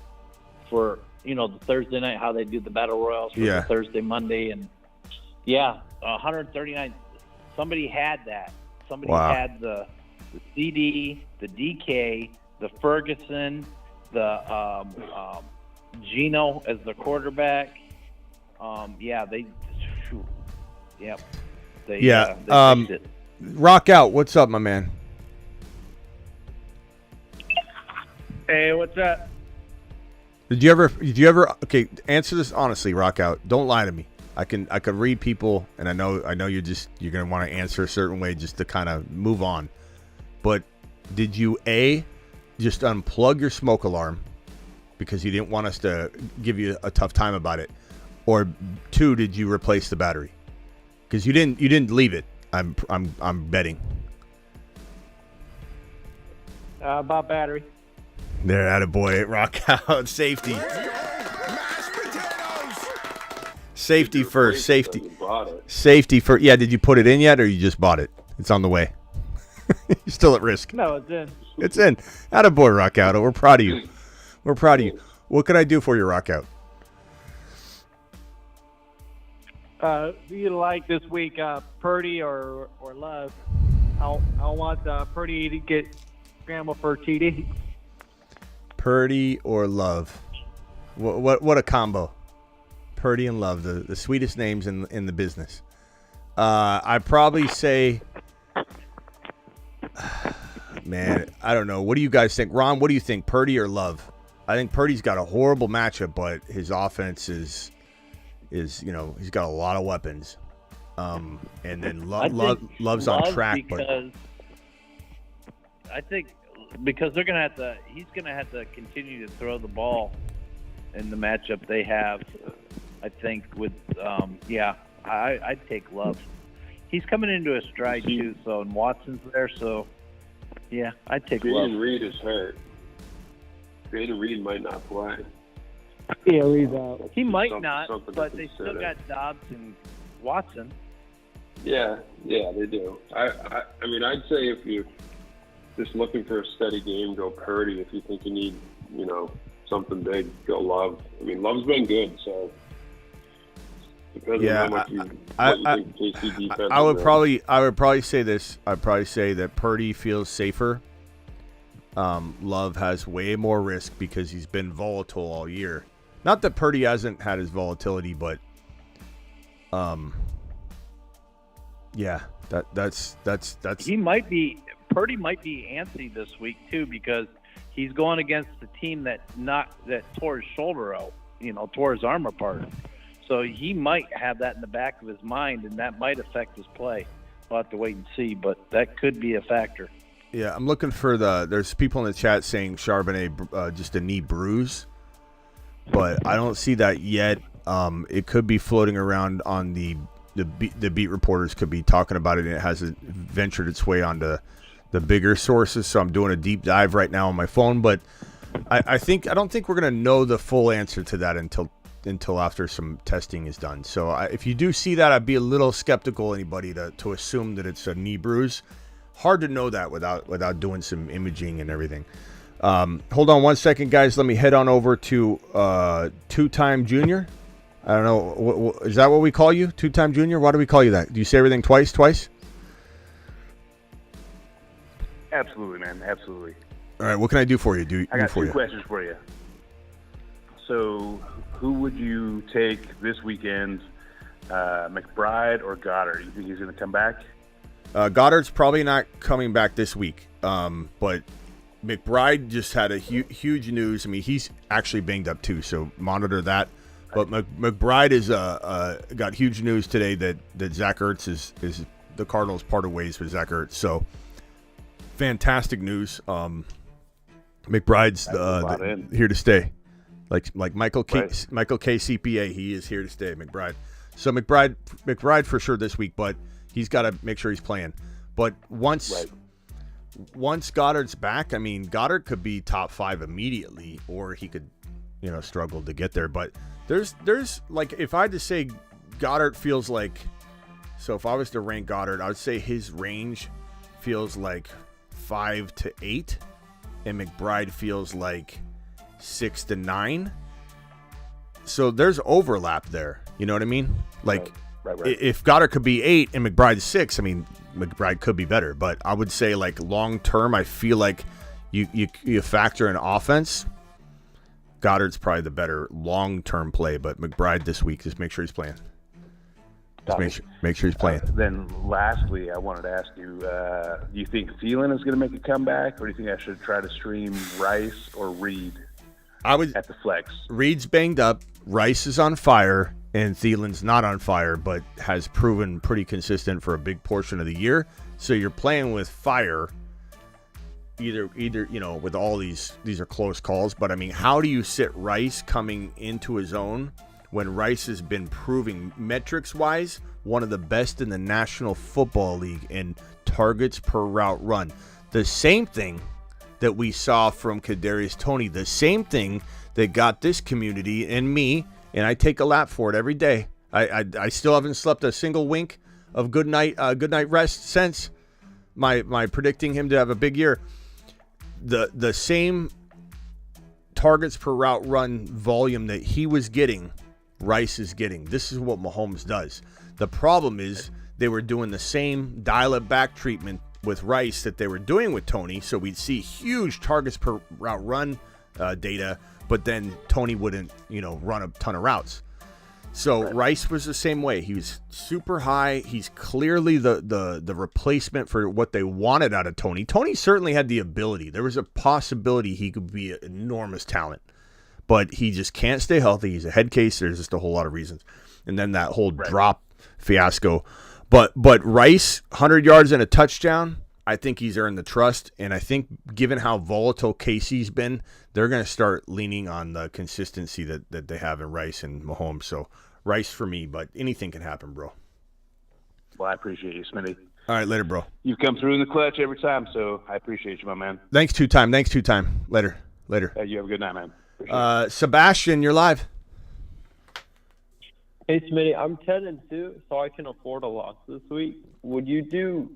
for, the Thursday night, how they do the battle royals for the Thursday, Monday, and 139. Somebody had that. Somebody had the CD, the DK, the Ferguson, the Geno as the quarterback. They fixed it. Rock out. What's up, my man? Hey, what's up? Did you ever okay, answer this honestly, Rock out. Don't lie to me. I could read people, and I know you're gonna want to answer a certain way just to kind of move on. But did you just unplug your smoke alarm because you didn't want us to give you a tough time about it? Or 2, did you replace the battery? Because you didn't leave it. I'm betting. About battery. There, attaboy. Rock out. Safety. Safety first. Safety first. Yeah, did you put it in yet, or you just bought it? It's on the way. You're still at risk. No, it's in. It's in. Attaboy, Rock out. We're proud of you. What can I do for you, Rock out? Who you like this week, Purdy or Love? I want Purdy to get scrambled for TD. Purdy or Love? What a combo! Purdy and Love, the sweetest names in the business. I'd probably say, man, I don't know. What do you guys think, Ron? What do you think, Purdy or Love? I think Purdy's got a horrible matchup, but his offense is he's got a lot of weapons. And then Love's on track, because I think because he's gonna have to continue to throw the ball in the matchup they have. I think with I'd take Love. He's coming into a stride too, so and Watson's there, so yeah, I'd take Love. Jaden Reed is hurt. Jaden Reed might not play. Yeah, Reed's out. He might not, but they still got Dobbs and Watson. Yeah, they do. I mean, I'd say if you're just looking for a steady game, go Purdy. If you think you need, something big, go Love. I mean, Love's been good, so depends on how much you think KC defense. I would probably say this. I'd probably say that Purdy feels safer. Love has way more risk because he's been volatile all year. Not that Purdy hasn't had his volatility, but Yeah, that's. Purdy might be antsy this week too, because he's going against the team that tore his shoulder out, tore his arm apart. So he might have that in the back of his mind, and that might affect his play. We'll have to wait and see, but that could be a factor. Yeah, I'm looking for there's people in the chat saying Charbonnet just a knee bruise, but I don't see that yet. It could be floating around on the beat reporters could be talking about it, and it hasn't ventured its way onto the bigger sources. So I'm doing a deep dive right now on my phone, but I don't think we're gonna know the full answer to that until after some testing is done. So if you do see that, I'd be a little skeptical anybody to assume that it's a knee bruise. Hard to know that without doing some imaging and everything. Hold on one second, guys. Let me head on over to Two-Time Junior. I don't know. Is that what we call you? Two-Time Junior? Why do we call you that? Do you say everything twice? Absolutely, man. Absolutely. All right. What can I do for you? I got two questions for you. So, who would you take this weekend, McBride or Goddard? You think he's going to come back? Goddard's probably not coming back this week, but McBride just had a huge news. I mean, he's actually banged up too, so monitor that. But McBride is got huge news today that Zach Ertz is the Cardinals parted ways with Zach Ertz. So fantastic news. McBride's here to stay, like Michael K. Michael K. CPA. He is here to stay. McBride. So McBride for sure this week, but he's got to make sure he's playing. But once Goddard's back, I mean, Goddard could be top 5 immediately, or he could, struggle to get there. But there's like, if I had to say Goddard feels like, so if I was to rank Goddard, I would say his range feels like 5 to 8, and McBride feels like 6 to 9. So there's overlap there. You know what I mean? Like, right. If Goddard could be 8 and McBride's 6, I mean, McBride could be better. But I would say, like, long term, I feel like you factor in offense, Goddard's probably the better long term play. But McBride this week, just make sure he's playing. Just make sure he's playing. Then lastly, I wanted to ask you, do you think Thielen is going to make a comeback, or do you think I should try to stream Rice or Reed at the flex? Reed's banged up. Rice is on fire. And Thielen's not on fire, but has proven pretty consistent for a big portion of the year. So you're playing with fire. Either with all these are close calls. But I mean, how do you sit Rice coming into his own when Rice has been proving metrics-wise one of the best in the National Football League in targets per route run? The same thing that we saw from Kadarius Toney, the same thing that got this community and me. And I take a lap for it every day. I still haven't slept a single wink of good night rest since my predicting him to have a big year. The same targets per route run volume that he was getting, Rice is getting. This is what Mahomes does. The problem is they were doing the same dial-it-back treatment with Rice that they were doing with Toney. So we'd see huge targets per route run data, but then Toney wouldn't, run a ton of routes. So Rice was the same way. He was super high. He's clearly the replacement for what they wanted out of Toney. Toney certainly had the ability. There was a possibility he could be an enormous talent, but he just can't stay healthy. He's a head case. There's just a whole lot of reasons. And then that whole drop fiasco. But Rice, 100 yards and a touchdown, I think he's earned the trust. And I think given how volatile Casey's been, they're going to start leaning on the consistency that they have in Rice and Mahomes. So Rice for me, but anything can happen, bro. Well, I appreciate you, Smitty. All right, later, bro. You've come through in the clutch every time, so I appreciate you, my man. Thanks, two-time. Later. You have a good night, man. Sebastian, you're live. Hey, Smitty, I'm 10-2, so I can afford a loss this week. Would you do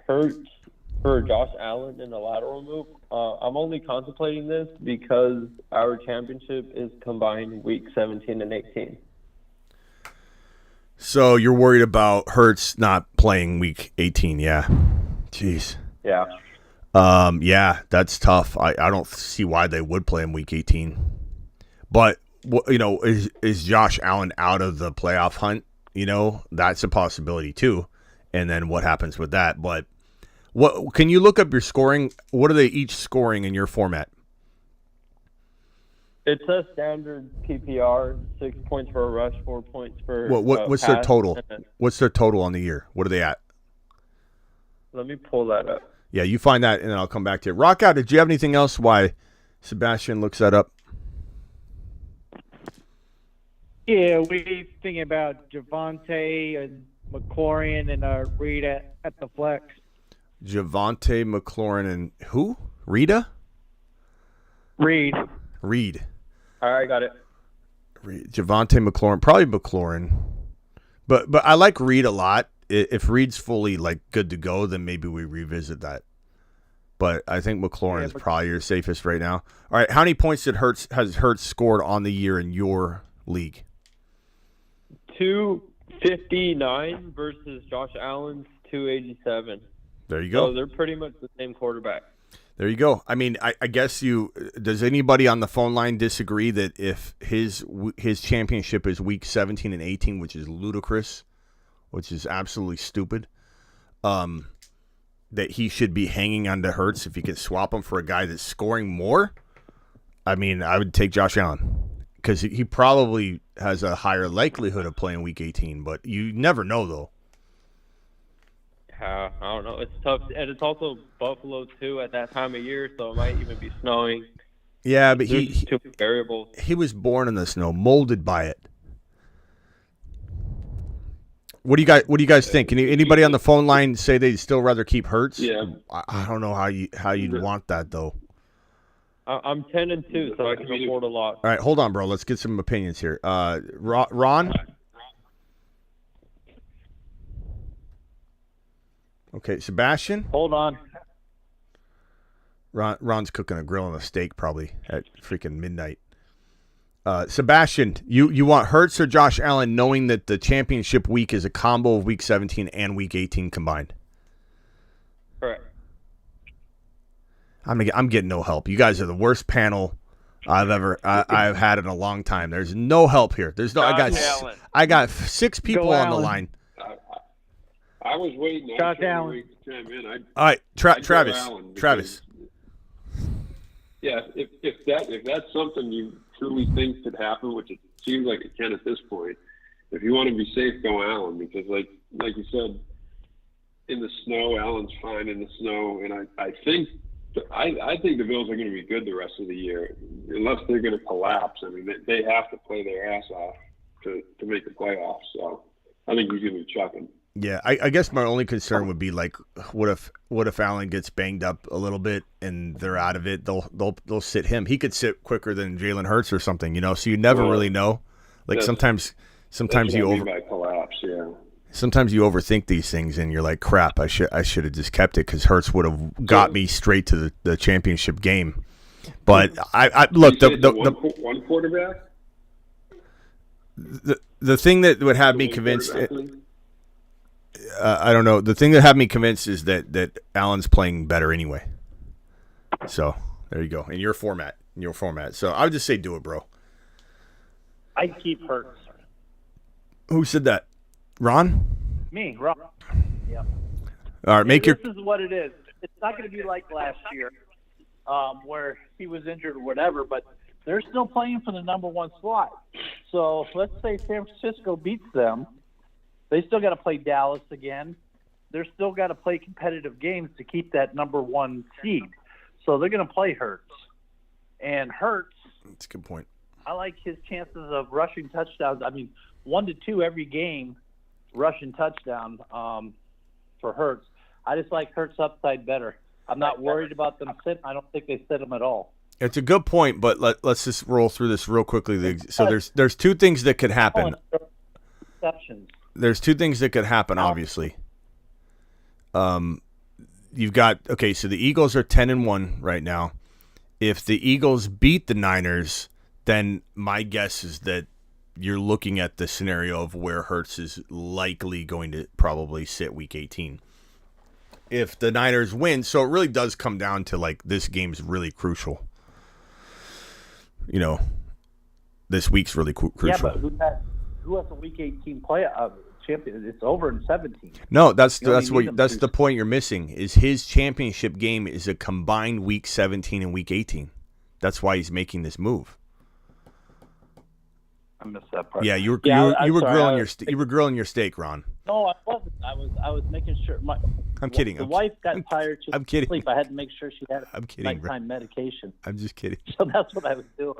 Hurts for Josh Allen in a lateral move? I'm only contemplating this because our championship is combined week 17 and 18. So you're worried about Hurts not playing week 18, yeah. Jeez. Yeah. Yeah, that's tough. I don't see why they would play him week 18. But, is Josh Allen out of the playoff hunt? That's a possibility too. and then what happens with that. But what can you look up your scoring? What are they each scoring in your format? It's a standard PPR, 6 points for a rush, 4 points for What's their total? What's their total on the year? What are they at? Let me pull that up. Yeah, you find that, and then I'll come back to it. Rock out, did you have anything else while Sebastian looks that up? Yeah, we thinking about Javonte and McLaurin and Rita at the flex. Javonte, McLaurin, and who? Rita? Reed. All right, got it. Javonte, McLaurin, probably McLaurin. But I like Reed a lot. If Reed's fully like good to go, then maybe we revisit that. But I think McLaurin is probably your safest right now. All right, how many points has Hurts scored on the year in your league? 259 versus Josh Allen's 287. There you go. So they're pretty much the same quarterback. There you go. I mean, I guess does anybody on the phone line disagree that if his championship is week 17 and 18, which is ludicrous, which is absolutely stupid, that he should be hanging on to Hurts if he could swap him for a guy that's scoring more? I mean, I would take Josh Allen because he probably has a higher likelihood of playing week 18, but you never know, though. I don't know. It's tough. And it's also Buffalo, too, at that time of year, so it might even be snowing. Yeah, but There's two variables. He was born in the snow, molded by it. What do you guys think? Can anybody on the phone line say they'd still rather keep Hurts? Yeah. I don't know how you'd want that, though. I'm 10-2, so I can afford a lot. All right, hold on, bro. Let's get some opinions here. Ron? Okay, Sebastian? Hold on. Ron's cooking a grill and a steak probably at freaking midnight. Sebastian, you want Hurts or Josh Allen knowing that the championship week is a combo of week 17 and week 18 combined? Correct. I'm getting no help. You guys are the worst panel I've had in a long time. There's no help here. There's no. I got 6 people on the line. I was waiting. Josh Allen. All right, Travis. Travis. Yeah, if that's something you truly think could happen, which it seems like it can at this point, if you want to be safe, go Allen, because like you said, in the snow, Allen's fine in the snow, and I think the Bills are going to be good the rest of the year, unless they're going to collapse. I mean, they have to play their ass off to make the playoffs. So I think he's going to be chucking. Yeah, I guess my only concern would be like, what if Allen gets banged up a little bit and they're out of it? They'll sit him. He could sit quicker than Jalen Hurts or something, So you never really know. Like sometimes you collapse. Yeah. Sometimes you overthink these things and you're like, crap, I should have just kept it because Hurts would have got me straight to the championship game. But I look the one quarterback. The thing that would have me convinced. I don't know. The thing that had me convinced is that Allen's playing better anyway. So there you go. In your format. So I would just say do it, bro. I'd keep Hurts. Who said that? Ron? Me, Ron. Yeah. All right, This is what it is. It's not going to be like last year, where he was injured or whatever, but they're still playing for the number 1 slot. So let's say San Francisco beats them. They still got to play Dallas again. They're still got to play competitive games to keep that number 1 seed. So they're going to play Hurts. And Hurts, that's a good point. I like his chances of rushing touchdowns. I mean, 1 to 2 every game, rushing touchdown for Hurts. I just like Hurts' upside better. I'm not worried about them sitting. I don't think they sit him at all. It's a good point, but let's just roll through this real quickly. So there's 2 things that could happen. Exceptions. There's 2 things that could happen, obviously. You've got so the Eagles are 10-1 right now. If the Eagles beat the Niners, then my guess is that you're looking at the scenario of where Hurts is likely going to probably sit week 18. If the Niners win, so it really does come down to like this game's really crucial. This week's really crucial. Yeah, but who has a Week 18 champion? It's over in 17. No, that's the point you're missing. Is his championship game is a combined Week 17 and Week 18. That's why he's making this move. I missed that part. Yeah, you were grilling your steak, Ron. No, I wasn't. I was making sure. I'm kidding. The wife got tired. I'm kidding. Sleep. I had to make sure she had nighttime bro. medication. I'm just kidding. So that's what I was doing.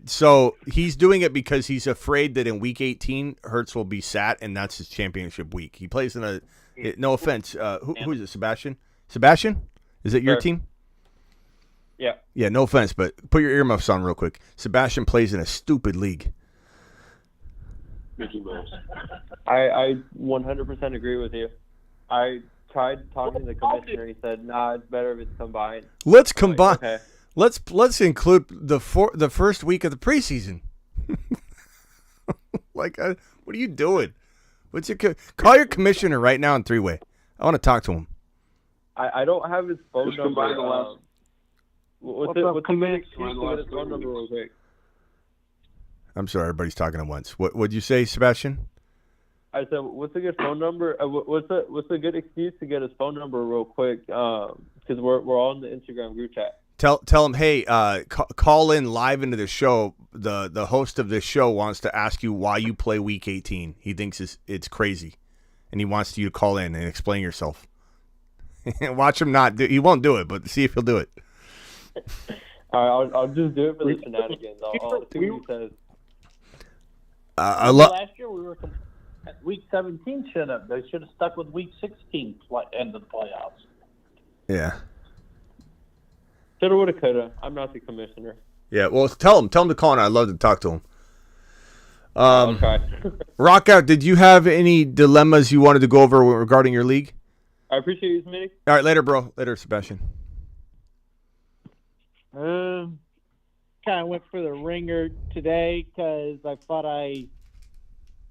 So he's doing it because he's afraid that in Week 18 Hurts will be sat, and that's his championship week. He plays in a. No offense, who is it? Sebastian? Sebastian, is it your team? Yeah. Yeah. No offense, but put your earmuffs on real quick. Sebastian plays in a stupid league. Mickey Mouse. I 100% agree with you. I tried talking to the commissioner. He said, "Nah, it's better if it's combined." Let's combine. Like, okay. Let's include the first week of the preseason. What are you doing? What's your call your commissioner right now in three-way? I want to talk to him. I don't have his phone Just number. combine the last. What's the excuse to get his phone number real quick? I'm sorry, everybody's talking at once. What'd you say, Sebastian? I said, what's a good phone number? What's a good excuse to get his phone number real quick? Because we're all in the Instagram group chat. Tell him, hey, call in live into the show. The host of this show wants to ask you why you play Week 18. He thinks it's crazy, and he wants you to call in and explain yourself. Watch him not do. He won't do it, but see if he'll do it. All right, I'll just do it for the shenanigans. I'll see what he says. Last year we were at Week 17. They should have stuck with Week 16 end of the playoffs. Yeah. Shoulda, woulda, coulda. I'm not the commissioner. Yeah. Well, tell him to call in. I'd love to talk to him. Okay. Rock out. Did you have any dilemmas you wanted to go over regarding your league? I appreciate you, Smitty. All right, later, bro. Later, Sebastian. Kind of went for the ringer today because I thought I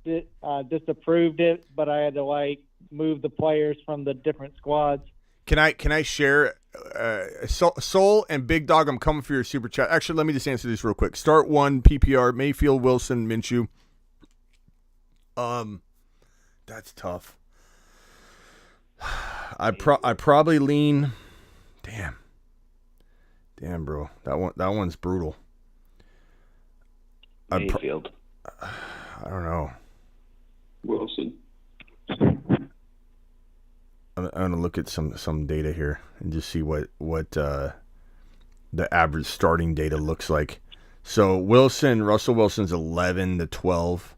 disapproved it, but I had to move the players from the different squads. Can I share? Soul and Big Dog, I'm coming for your super chat. Actually, let me just answer this real quick. Start one PPR: Mayfield, Wilson, Minshew. That's tough. I probably lean. Damn, bro. That one's brutal. Mayfield. I don't know. Wilson. I'm gonna look at some data here and just see what the average starting data looks like. So Russell Wilson's 11 to 12,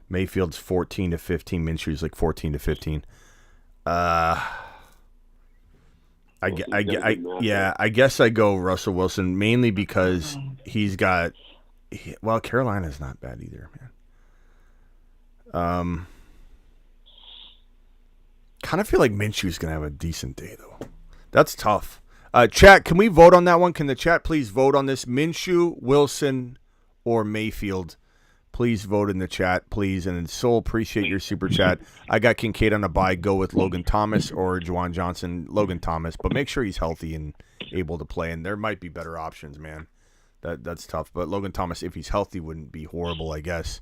Mayfield's 14 to 15, Minshew's like 14 to 15. I guess I go Russell Wilson mainly because he's got. Well, Carolina's not bad either, man. Kind of feel like Minshew's gonna have a decent day though. That's tough. Chat, can we vote on that one? Can the chat please vote on this? Minshew, Wilson, or Mayfield? Please vote in the chat, please. And Soul, appreciate your super chat. I got Kincaid on a bye. Go with Logan Thomas or Juwan Johnson. Logan Thomas, but make sure he's healthy and able to play. And there might be better options, man. That's tough. But Logan Thomas, if he's healthy, wouldn't be horrible, I guess.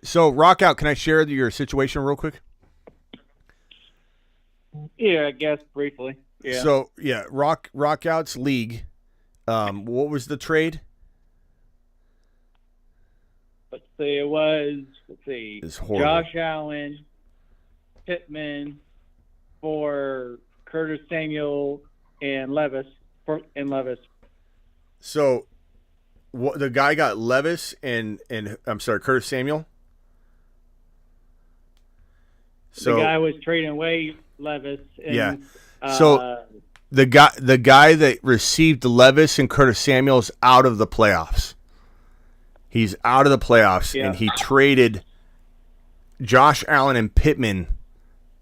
So, Rock Out, can I share your situation real quick? Yeah, I guess briefly. Yeah. So, yeah, Rock Out's league. What was the trade? Let's see, it was Josh Allen, Pittman for Curtis Samuel and Levis. So, the guy got Levis and Curtis Samuel. So the guy was trading away Levis. And, yeah. So the guy that received Levis and Curtis Samuel is out of the playoffs. He's out of the playoffs, and he traded Josh Allen and Pittman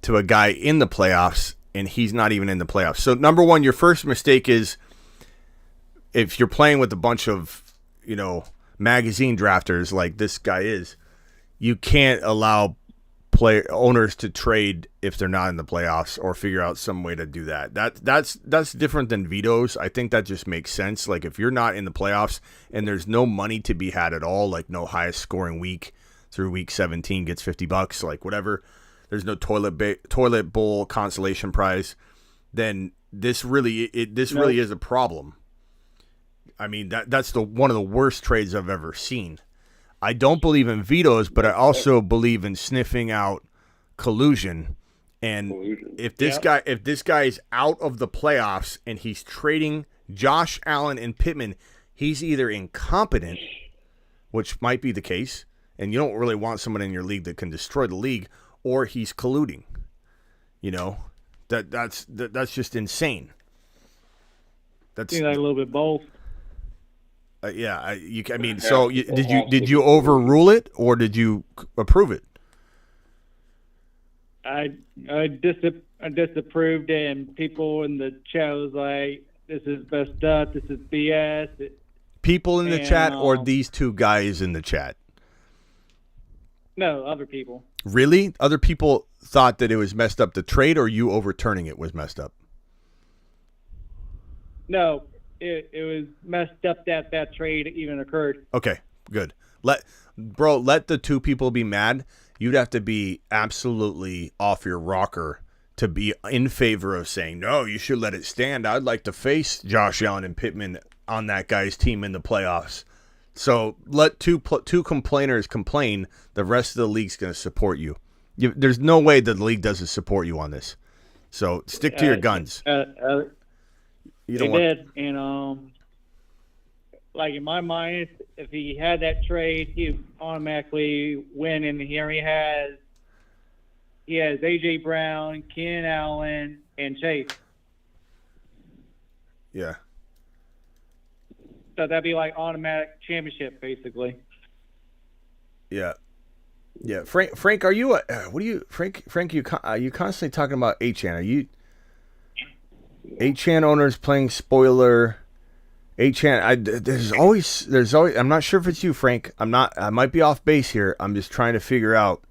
to a guy in the playoffs, and he's not even in the playoffs. So, number one, your first mistake is if you're playing with a bunch of, magazine drafters like this guy is, you can't allow owners to trade if they're not in the playoffs or figure out some way to do that. That's different than vetoes. I think that just makes sense. Like if you're not in the playoffs and there's no money to be had at all, like no highest scoring week through week 17 gets $50, like whatever. There's no toilet bowl consolation prize. Then this really is a problem. I mean that's one of the worst trades I've ever seen. I don't believe in vetoes, but I also believe in sniffing out collusion. And if this guy is out of the playoffs and he's trading Josh Allen and Pittman, he's either incompetent, which might be the case, and you don't really want someone in your league that can destroy the league, or he's colluding. You know, that's just insane. That's like a little bit both. So did you overrule it or did you approve it? I disapproved it, and people in the chat was like, "This is messed up. This is BS." People in the chat or these two guys in the chat? No, other people. Really? Other people thought that it was messed up. The trade, or you overturning it was messed up? No. It was messed up that trade even occurred. Okay, good. Let the two people be mad. You'd have to be absolutely off your rocker to be in favor of saying, no, you should let it stand. I'd like to face Josh Allen and Pittman on that guy's team in the playoffs. So let two complainers complain. The rest of the league's going to support you. There's no way the league doesn't support you on this. So stick to your guns. They did, and like in my mind, if he had that trade, he would automatically win. And here he has AJ Brown, Keenan Allen, and Chase. Yeah. So that'd be like automatic championship, basically. Yeah. Yeah. Frank, are you Frank? You constantly talking about Achane? Are you? Achane owners playing spoiler. Achane, there's always. I'm not sure if it's you, Frank. I might be off base here. I'm just trying to figure out.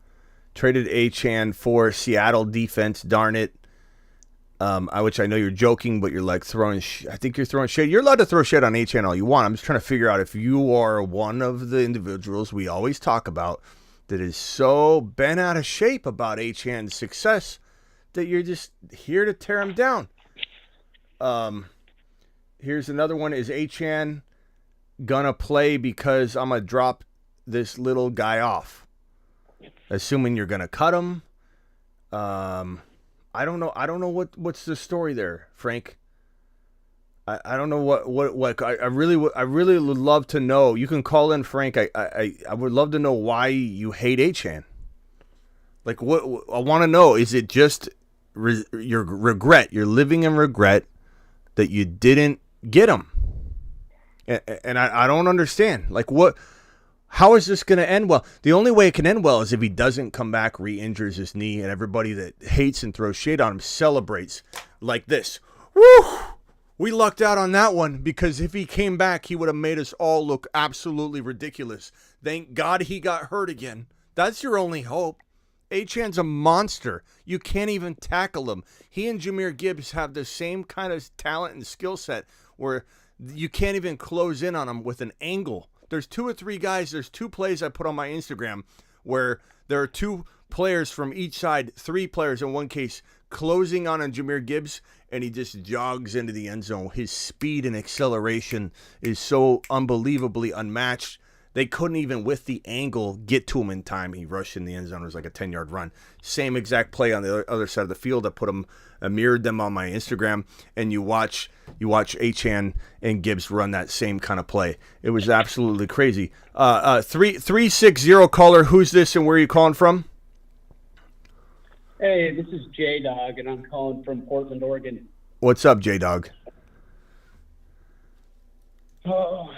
Traded Achane for Seattle defense. Darn it. Which I know you're joking, but you're like throwing. I think you're throwing shade. You're allowed to throw shade on Achane all you want. I'm just trying to figure out if you are one of the individuals we always talk about that is so bent out of shape about Achane's success that you're just here to tear him down. Here's another one. Is Achane gonna play because I'm gonna drop this little guy off? Assuming you're gonna cut him. I don't know what's the story there, Frank. I don't know what I really would love to know. You can call in, Frank. I would love to know why you hate Achane. Like what I want to know, is it just your regret? You're living in regret that you didn't get him. And I don't understand. Like how is this going to end well? The only way it can end well is if he doesn't come back, re-injures his knee, and everybody that hates and throws shade on him celebrates like this. Woo! We lucked out on that one, because if he came back, he would have made us all look absolutely ridiculous. Thank God he got hurt again. That's your only hope. Achane's a monster. You can't even tackle him. He and Jahmyr Gibbs have the same kind of talent and skill set where you can't even close in on him with an angle. There's 2 or 3 guys. There's 2 plays I put on my Instagram where there are 2 players from each side, 3 players in one case, closing on Jahmyr Gibbs, and he just jogs into the end zone. His speed and acceleration is so unbelievably unmatched. They couldn't even, with the angle, get to him in time. He rushed in the end zone. It was like a 10-yard run. Same exact play on the other side of the field. I mirrored them on my Instagram, and you watch Achane and Gibbs run that same kind of play. It was absolutely crazy. 360 caller, who's this and where are you calling from? Hey, this is J-Dog, and I'm calling from Portland, Oregon. What's up, J-Dog? Oh,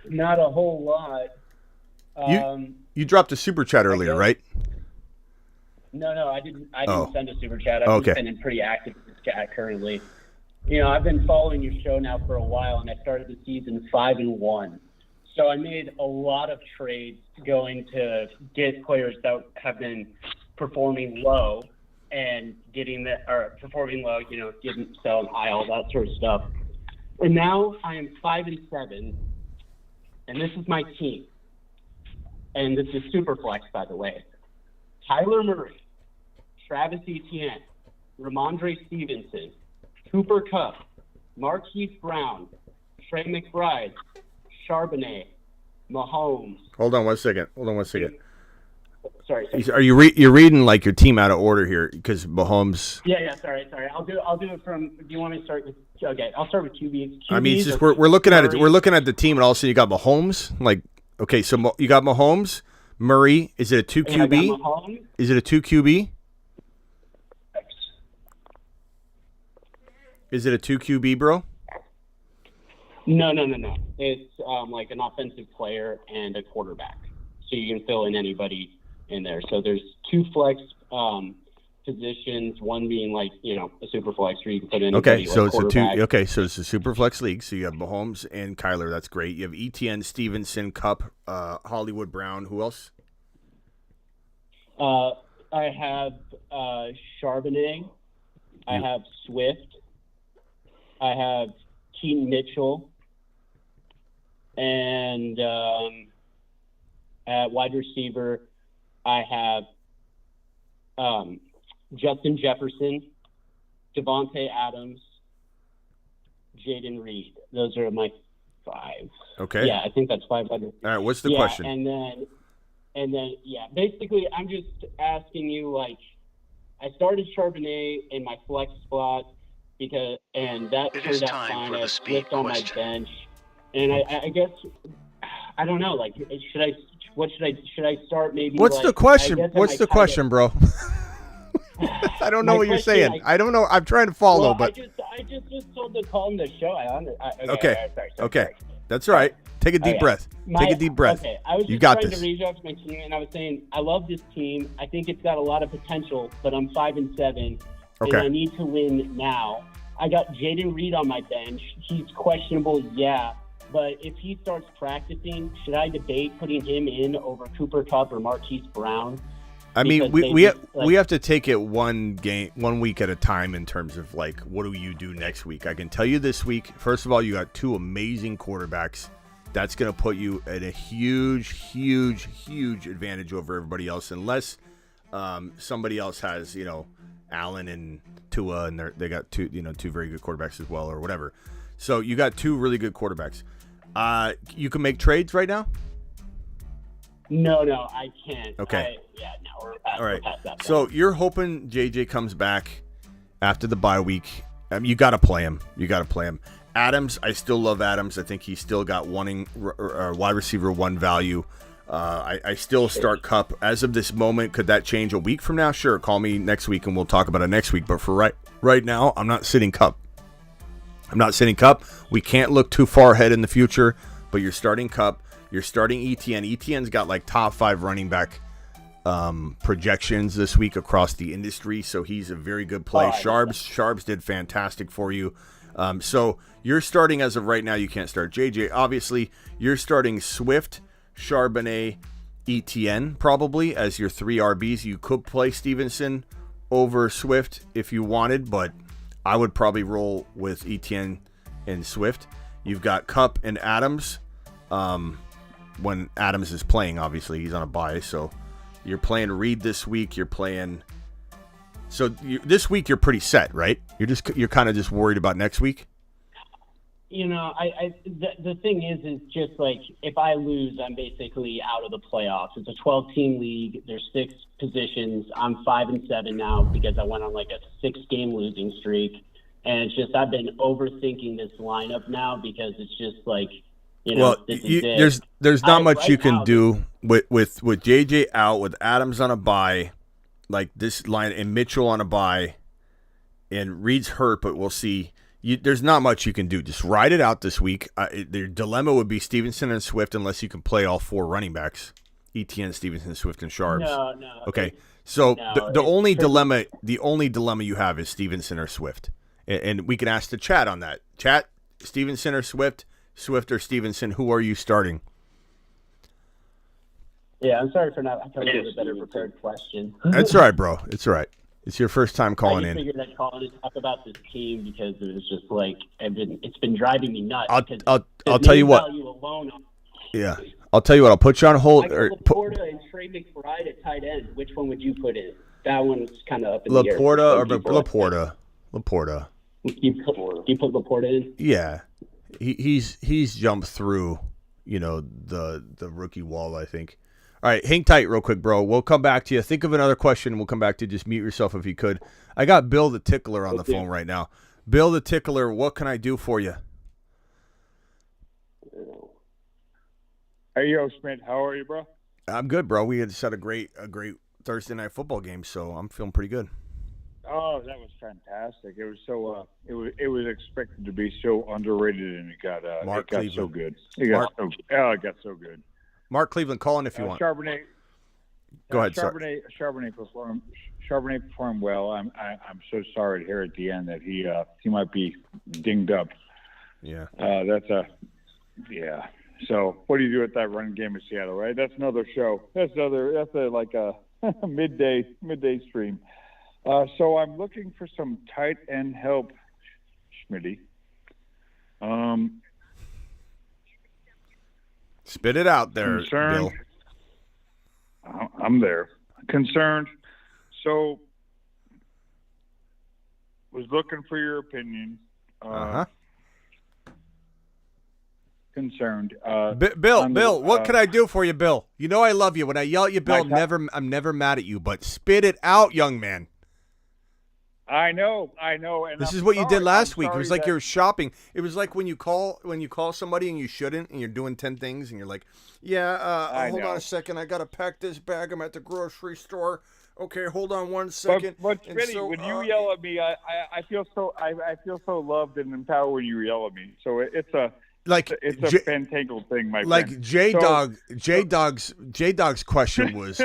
not a whole lot. You dropped a super chat earlier, right? No, I didn't send a super chat. I've okay. been pretty active in this chat currently. You know, I've been following your show now for a while, and I started the season 5-1. So I made a lot of trades going to get players that have been performing low and performing low, getting selling high, all that sort of stuff. And now I am 5-7, and this is my team. And this is super flex, by the way. Kyler Murray, Travis Etienne, Ramondre Stevenson, Cooper Kupp, Marquise Brown, Trey McBride, Charbonnet, Mahomes. Hold on one second. Sorry. Are you're reading like your team out of order here because Mahomes? Yeah. Sorry. I'll do it from. Do you want me to start with? Okay, I'll start with QBs. I mean, it's just we're looking at it. We're looking at the team, and all of a sudden you got Mahomes. Like, okay, so you got Mahomes, Murray. Is it a 2 QB? Is it a 2 QB? Is it a 2 QB, bro? No. It's like an offensive player and a quarterback, so you can fill in anybody in there. So there's 2 flex positions, one being like a super flex where you can put in. Okay, so it's a 2. Okay, so it's a super flex league. So you have Mahomes and Kyler. That's great. You have Etienne, Stevenson, Kupp, Hollywood Brown. Who else? I have Charbonnet. I have Swift. I have Keaton Mitchell. And at wide receiver, I have Justin Jefferson, Devontae Adams, Jaden Reed. Those are my 5. Okay. Yeah, I think that's 500. All right, what's the question? And then, basically, I'm just asking you, like, I started Charbonnet in my flex spot that turned out fine. I have Swift on my bench. And I guess I don't know. Like, should I start maybe? What's the question? What's the question, bro? I don't know what you're saying. I don't know. I'm trying to follow, well, but I just told to call him the show. Okay. Sorry. That's all right. Take a deep breath. Take a deep breath. Okay, I was you just got trying this. to reach out to my team, and I was saying I love this team. I think it's got a lot of potential, but I'm 5-7, Okay. and I need to win now. I got Jaden Reed on my bench. He's questionable, yeah. But if he starts practicing, should I debate putting him in over Cooper Kupp or Marquise Brown? I mean, we have to take it one week at a time in terms of like what do you do next week. I can tell you this week. First of all, you got 2 amazing quarterbacks. That's going to put you at a huge advantage over everybody else, unless somebody else has Allen and Tua, and they got 2 very good quarterbacks as well, or whatever. So you got 2 really good quarterbacks. You can make trades right now? No, I can't. Okay. We're past that. So you're hoping JJ comes back after the bye week. You got to play him. Adams, I still love Adams. I think he's still got wide receiver 1 value. I still start Kupp. As of this moment, could that change a week from now? Sure, call me next week and we'll talk about it next week. But for right now, I'm not sitting Kupp. We can't look too far ahead in the future, but you're starting Kupp. You're starting Etienne. Etienne's got like top 5 running back projections this week across the industry, so he's a very good play. Sharbs did fantastic for you. So you're starting as of right now. You can't start JJ. Obviously, you're starting Swift, Charbonnet, Etienne probably as your 3 RBs. You could play Stevenson over Swift if you wanted, but I would probably roll with Etienne and Swift. You've got Kupp and Adams. When Adams is playing, obviously he's on a bye, so you're playing Reed this week. This week you're pretty set, right? You're kind of just worried about next week. The thing is just like if I lose, I'm basically out of the playoffs. It's a 12-team league. There's 6 positions. I'm 5-7 now because I went on like a 6-game losing streak, and it's just I've been overthinking this lineup now because it's just like. There's not much you can do with JJ out, with Adams on a bye, like this line, and Mitchell on a bye, and Reed's hurt, but we'll see. There's not much you can do. Just ride it out this week. Their dilemma would be Stevenson and Swift, unless you can play all 4 running backs: Etienne, Stevenson, Swift, and Sharbs. No. Okay, so the only dilemma you have is Stevenson or Swift, and we can ask the chat on that. Chat: Stevenson or Swift or Stevenson, who are you starting? Yeah, I'm sorry for not coming with a better prepared question. That's all right, bro. It's all right. It's your first time calling I in. just figured I'd call in and talk about this team because it was just like it's been driving me nuts. I'll tell you what. Yeah, I'll tell you what. I'll put you on hold. Laporta and Trey McBride at tight end. Which one would you put in? That one's kind of up in the air. Laporta or Laporta? Laporta. You put Laporta in? Yeah, he's jumped through, the rookie wall, I think. All right, hang tight real quick, bro. We'll come back to you. Think of another question, and we'll come back to you. Just mute yourself if you could. I got Bill the Tickler on the phone right now. Bill the Tickler, what can I do for you? Hey, yo, Schmidt. How are you, bro? I'm good, bro. We just had a great Thursday night football game, so I'm feeling pretty good. Oh, that was fantastic. It was so it was expected to be so underrated, and it got so good. It got so good. Mark Cleveland, call in if you want. Charbonnet. Go ahead, Charbonnet performed well. I'm so sorry to hear at the end that he might be dinged up. Yeah. Yeah. So what do you do with that running game in Seattle, right? That's another show. That's like a midday stream. So I'm looking for some tight end help, Schmitty. Spit it out there, Concerned. Bill. I'm there. Concerned. So was looking for your opinion. Concerned. Bill, what can I do for you, Bill? You know I love you. When I yell at you, Bill, I'm never mad at you, but spit it out, young man. I know. And this is what you did last week. It was like you were shopping. It was like when you call somebody and you shouldn't, and you're doing 10 things, and you're like, hold on a second, I gotta pack this bag. I'm at the grocery store. Okay, hold on 1 second. But Schmitty, when you yell at me, I feel so loved and empowered when you yell at me. So it's a fantangled thing, my friend. J Dog's question was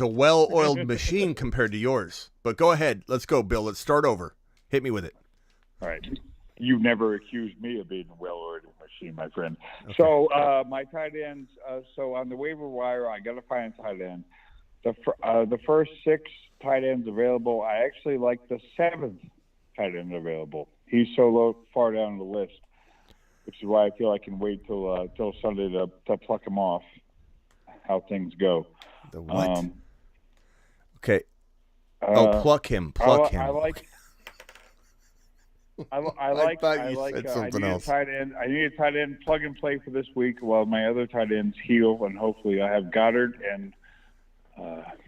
a well-oiled machine compared to yours. But go ahead, let's go, Bill. Let's start over. Hit me with it. All right. You've never accused me of being a well-oiled machine, my friend. Okay. So my tight ends. So on the waiver wire, I got to find a tight end. The first 6 tight ends available. I actually like the 7th tight end available. He's so far down the list, which is why I feel I can wait till Sunday to pluck him off. How things go. The what? Okay. Pluck him. I need a tight end plug and play for this week while my other tight ends heal, and hopefully I have Goddard and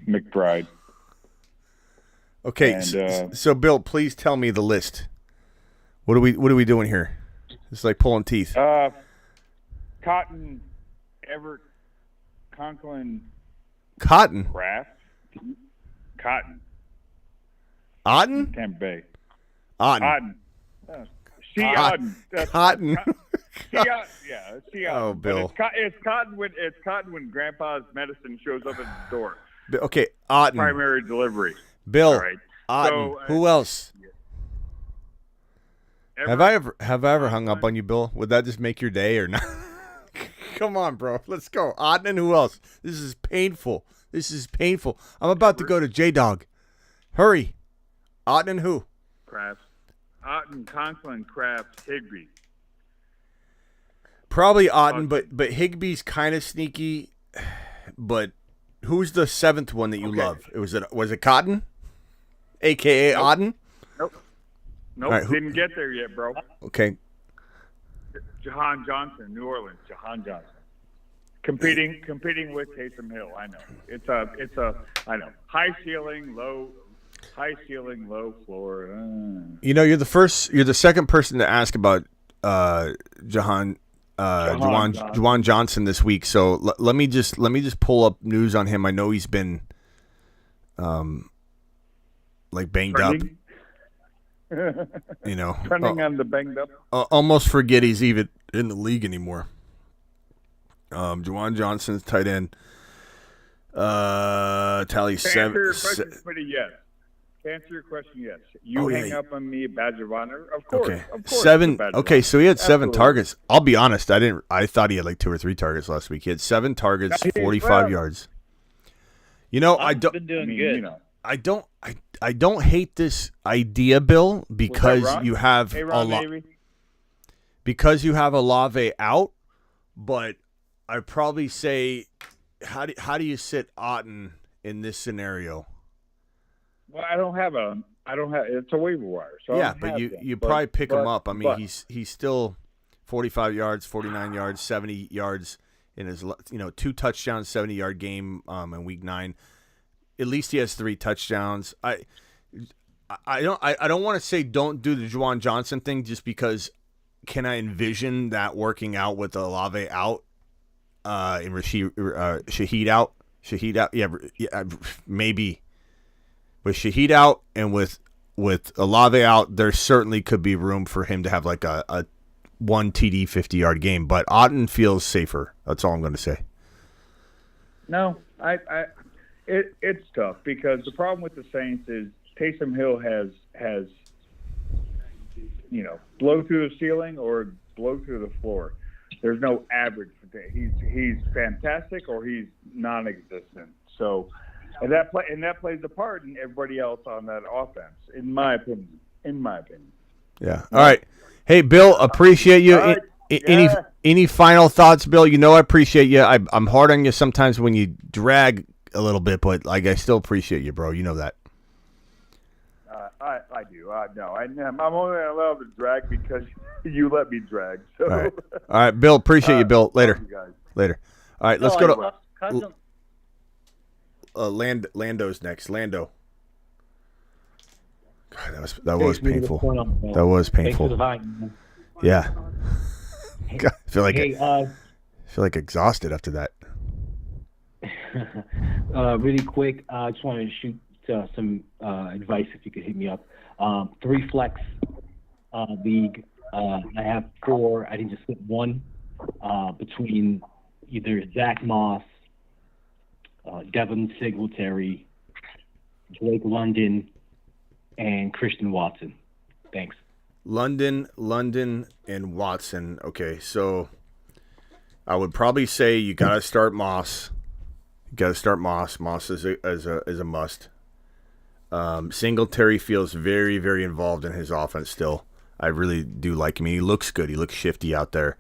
McBride. Okay, so Bill, please tell me the list. What are we doing here? It's like pulling teeth. Cotton, Everett, Conklin, Kraft, Cotton. Otten? Tampa Bay. Otten. Otten. Cotton. Yeah. Oh, Bill. It's Cotton when Grandpa's medicine shows up at the door. Okay, Otten. Primary delivery. Bill. All right. Otten. Who else? Have I ever hung up on you, Bill? Would that just make your day or not? Come on, bro. Let's go. Otten and who else? This is painful. I'm about to go to J-Dog. Hurry. Otten and who? Kraft. Otten, Conklin, Kraft, Higbee. Probably Otten, but Higbee's kind of sneaky. But who's the 7th one that you love? Was it Cotton? AKA Otten? Nope, right, didn't get there yet, bro. Okay. Jahan Johnson, New Orleans. Jahan Johnson. Competing with Taysom Hill. I know. It's a I know. High ceiling, low floor. You're the second person to ask about Juwan Johnson this week. So let me just pull up news on him. I know he's been banged up. Trending on the banged up. Almost forget he's even in the league anymore. Juwan Johnson's tight end. Tally 7. To answer your question, yes. You hang up on me, badge of honor. Of course. Okay. Of course 7. Okay, so he had 7 Absolutely. targets. I'll be honest. I thought he had like 2 or 3 targets last week. He had 7 targets, 45 yards. You know, I don't. Been doing good. I don't hate this idea, Bill, because you have because you have Olave out. But I'd probably say, how do you sit Otten in this scenario? Well, I don't have. It's a waiver wire. So yeah, but you probably pick him up. I mean, he's still 45 yards, 49 yards, 70 yards in his 2 touchdowns, 70-yard game in week 9. At least he has 3 touchdowns. I don't want to say don't do the Juwan Johnson thing just because can I envision that working out with Olave out and Shaheed out? Shaheed out? Yeah, maybe. With Shaheed out and with Olave out, there certainly could be room for him to have like a 1 TD 50-yard game. But Otten feels safer. That's all I'm going to say. No, it's tough because the problem with the Saints is Taysom Hill has blow through the ceiling or blow through the floor. There's no average for that. He's fantastic or he's non-existent. So, and that plays a part in everybody else on that offense, in my opinion. Yeah. All right. Hey, Bill, appreciate you. Right. Any final thoughts, Bill? I appreciate you. I'm hard on you sometimes when you drag a little bit, but I still appreciate you, bro. You know that. I do. No, I'm only allowed to drag because you let me drag. So. All right, Bill. Appreciate you, Bill. Later. Later. All right, let's go to Lando's next. Lando. God, that was painful. That was painful. Yeah. God, I feel like exhausted after that. Really quick, I just wanted to shoot some advice if you could hit me up. 3 flex league. I have 4. I think just hit 1 between either Zach Moss, Devin Singletary, Blake London, and Christian Watson. Thanks. London, and Watson. Okay, so I would probably say you got to start Moss. Moss is a must. Singletary feels very, very involved in his offense still. I really do like him. He looks good. He looks shifty out there.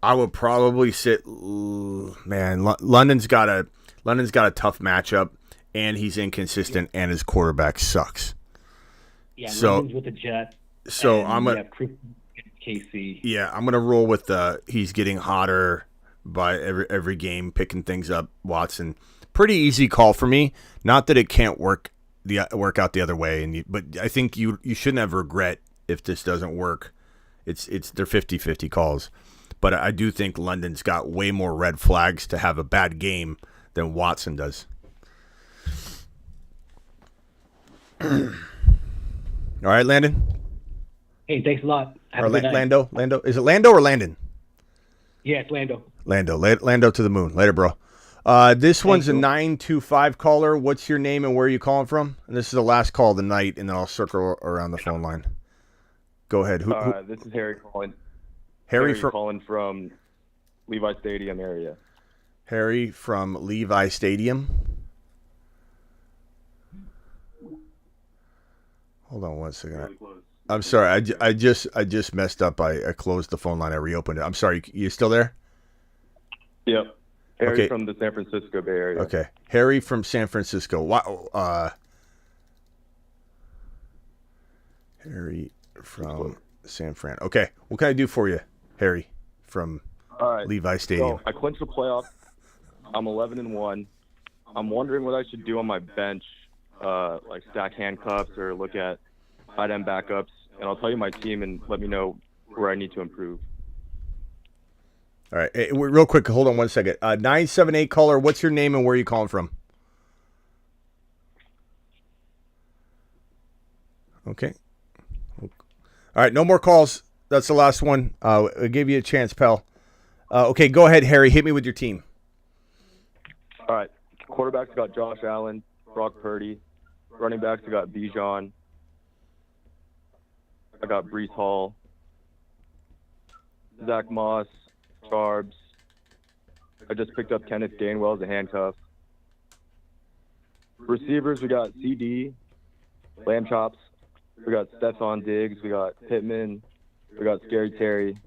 I would probably sit. Man, London's got a tough matchup, and he's inconsistent, and his quarterback sucks. Yeah, London's with the Jets. So I'm gonna KC. Yeah, I'm gonna roll with he's getting hotter by every game, picking things up. Watson, pretty easy call for me. Not that it can't work out the other way, but I think you shouldn't have regret if this doesn't work. They're 50-50 calls, but I do think London's got way more red flags to have a bad game than Watson does. All right, Landon. Hey, thanks a lot. Have a good night. Lando. Is it Lando or Landon? Yeah, it's Lando. Lando to the moon. Later, bro. This one's a 925 caller. What's your name and where are you calling from? And this is the last call of the night, and then I'll circle around the phone line. Go ahead. Who? This is Harry calling. Harry calling from Levi Stadium area. Harry from Levi Stadium. Hold on one second. I'm sorry. I just messed up. I closed the phone line. I reopened it. I'm sorry. You still there? Yep. Harry from the San Francisco Bay Area. Okay. Harry from San Francisco. Harry from San Fran. Okay. What can I do for you, Harry from Levi Stadium? So I clinched the playoff. I'm 11-1. I'm wondering what I should do on my bench, like stack handcuffs or look at tight end backups. And I'll tell you my team and let me know where I need to improve. All right. Hey, real quick, hold on one second. 978 caller, what's your name and where are you calling from? Okay. All right, no more calls. That's the last one. I'll give you a chance, pal. Okay, go ahead, Harry. Hit me with your team. All right. Quarterbacks got Josh Allen, Brock Purdy. Running backs, I got Bijan. I got Breece Hall, Zach Moss, Charbs. I just picked up Kenneth Gainwell as a handcuff. Receivers, we got CD, Lamb Chops. We got Stephon Diggs. We got Pittman. We got Scary Terry.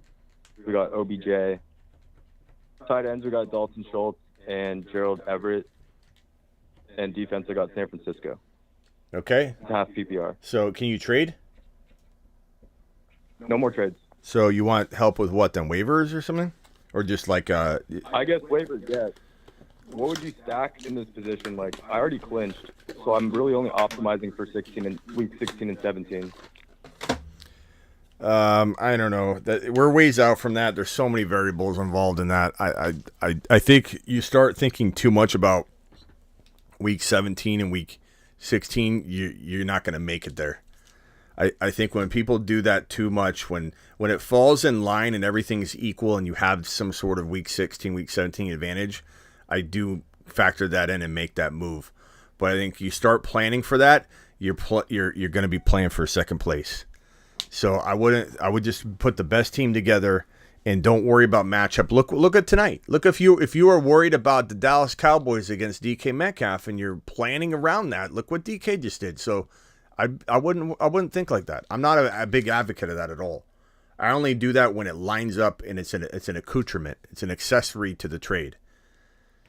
We got OBJ. Tight ends, we got Dalton Schultz and Gerald Everett. And defense, I got San Francisco. Okay. Half PPR. So can you trade? No more trades. So you want help with what then? Waivers or something? Or just like I guess waivers, yeah. What would you stack in this position? Like, I already clinched, so I'm really only optimizing for week 16 and 17. I don't know. We're ways out from that. There's so many variables involved in that. I think you start thinking too much about week 17 and week 16, you're not going to make it there. I think when people do that too much, when it falls in line and everything's equal and you have some sort of week 16, week 17 advantage, I do factor that in and make that move. But I think you start planning for that, you're going to be playing for second place. So I would just put the best team together and don't worry about matchup. Look at tonight. Look, if you are worried about the Dallas Cowboys against DK Metcalf and you're planning around that, look what DK just did. So I wouldn't think like that. I'm not a big advocate of that at all. I only do that when it lines up and it's an accoutrement. It's an accessory to the trade.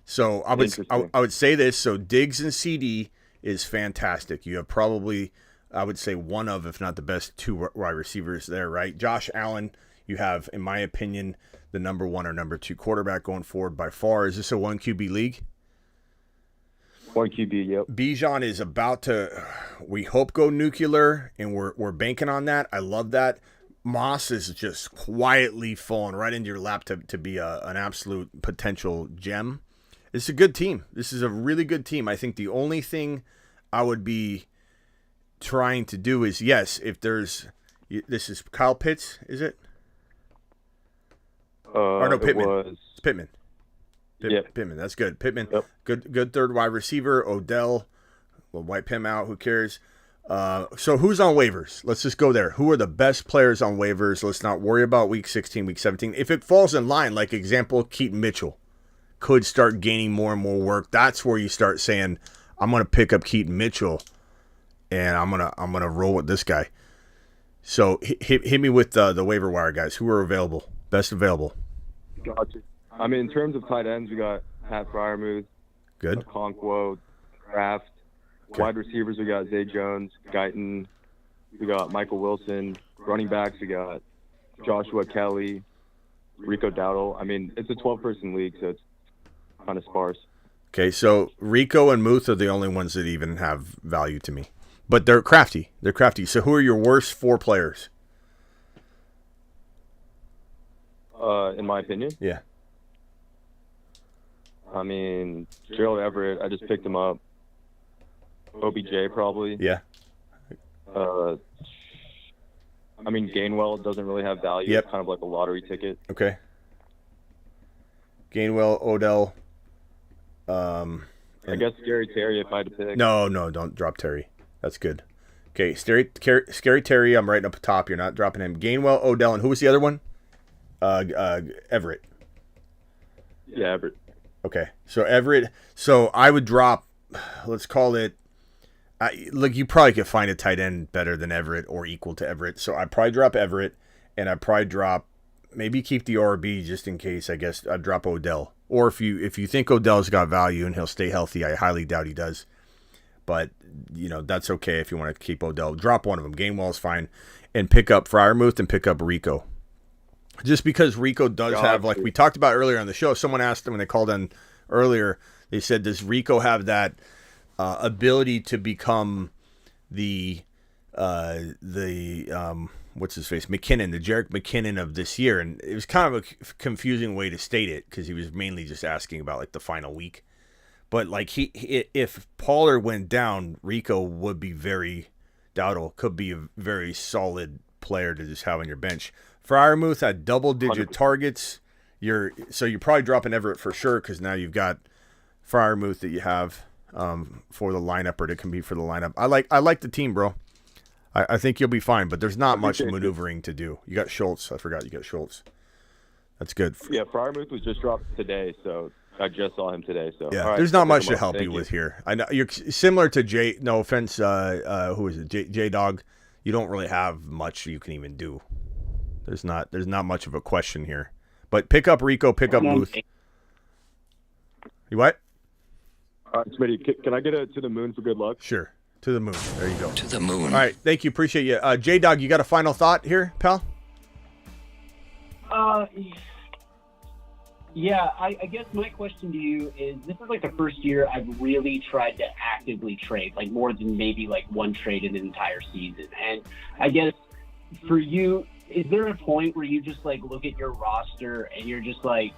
So I would say this. So Diggs and CD is fantastic. You have probably, I would say, one of, if not the best, two wide receivers there, right? Josh Allen, you have, in my opinion, the number one or number two quarterback going forward by far. Is this a 1 QB league? 1 QB, yep. Bijan is about to, we hope, go nuclear, and we're banking on that. I love that. Moss is just quietly falling right into your lap to be an absolute potential gem. It's a good team. This is a really good team. I think the only thing I would be trying to do is, yes, if there's, this is Kyle Pitts, is it? Or no, Pittman. Pittman. Pittman. That's good. Pittman. Yep. Good third wide receiver. Odell. We'll wipe him out. Who cares? So who's on waivers? Let's just go there. Who are the best players on waivers? Let's not worry about week 16, week 17. If it falls in line, like example, Keaton Mitchell could start gaining more and more work. That's where you start saying, I'm going to pick up Keaton Mitchell and I'm gonna roll with this guy. So hit me with the waiver wire guys. Who are available? Best available. Gotcha. I mean, in terms of tight ends, we got Pat Freiermuth, good, Okonkwo, Kraft. Okay. Wide receivers, we got Zay Jones, Guyton. We got Michael Wilson. Running backs, we got Joshua Kelly, Rico Dowdle. I mean, it's a 12-person league, so it's kind of sparse. Okay, so Rico and Muth are the only ones that even have value to me. But they're crafty. They're crafty. So who are your worst 4 players? In my opinion? Yeah. I mean, Gerald Everett, I just picked him up. OBJ probably. Yeah. I mean, Gainwell doesn't really have value. Yep. It's kind of like a lottery ticket. Okay. Gainwell, Odell. I guess Scary Terry if I had to pick. No, don't drop Terry. That's good. Okay, Scary Terry, I'm writing up top. You're not dropping him. Gainwell, Odell, and who was the other one? Everett. Yeah, Everett. Okay, so Everett. So I would drop, let's call it, look, you probably could find a tight end better than Everett or equal to Everett. So I'd probably drop Everett, and I'd probably drop, maybe keep the RB just in case, I guess. I'd drop Odell. Or if you think Odell's got value and he'll stay healthy, I highly doubt he does. But, that's okay if you want to keep Odell. Drop one of them. Gainwell's fine. And pick up Freiermuth and pick up Rico. Just because Rico does have, like we talked about earlier on the show, someone asked them when they called in earlier, they said, does Rico have that ability to become the what's his face, McKinnon, the Jerick McKinnon of this year? And it was kind of a confusing way to state it because he was mainly just asking about like the final week. But like if Pollard went down, Rico would be very Dowdle could be a very solid player to just have on your bench. Freiermuth had double-digit 100%. Targets. You're probably dropping Everett for sure because now you've got Freiermuth that you have for the lineup or to compete for the lineup. I like the team, bro. I think you'll be fine, but there's not much maneuvering to do. You got Schultz. I forgot you got Schultz. That's good. Yeah, Freiermuth was just dropped today, so I just saw him today. So Yeah, all right, there's not I'll pick much him to up. help Thank you with here. I know you're similar to Jay. No offense, who is it? J Dog. You don't really have much you can even do. There's not much of a question here. But pick up Rico, pick up Muth. You what? Smitty, can I get to the moon for good luck? Sure. To the moon. There you go. To the moon. All right. Thank you. Appreciate you. J Dog, you got a final thought here, pal? Yeah, I guess my question to you is, this is like the first year I've really tried to actively trade, like more than maybe like one trade in an entire season. And I guess for you, is there a point where you just like look at your roster and you're just like,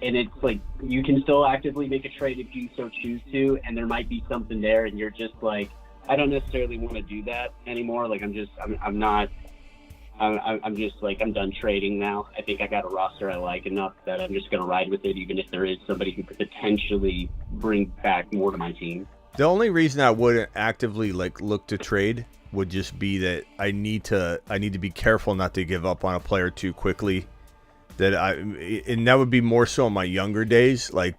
and it's like you can still actively make a trade if you so choose to, and there might be something there, and you're just like, I don't necessarily want to do that anymore. Like I'm just like, I'm done trading now. I think I got a roster I like enough that I'm just going to ride with it, even if there is somebody who could potentially bring back more to my team. The only reason I wouldn't actively like look to trade would just be that I need to be careful not to give up on a player too quickly. And that would be more so in my younger days. Like,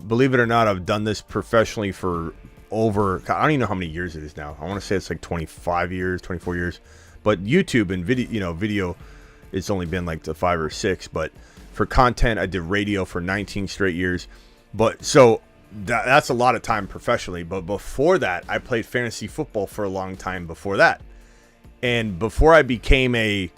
believe it or not, I've done this professionally for over, I don't even know how many years it is now. I want to say it's like 25 years, 24 years. But YouTube and video, it's only been like the 5 or 6. But for content, I did radio for 19 straight years. But so that's a lot of time professionally. But before that, I played fantasy football for a long time before that. And before I became a,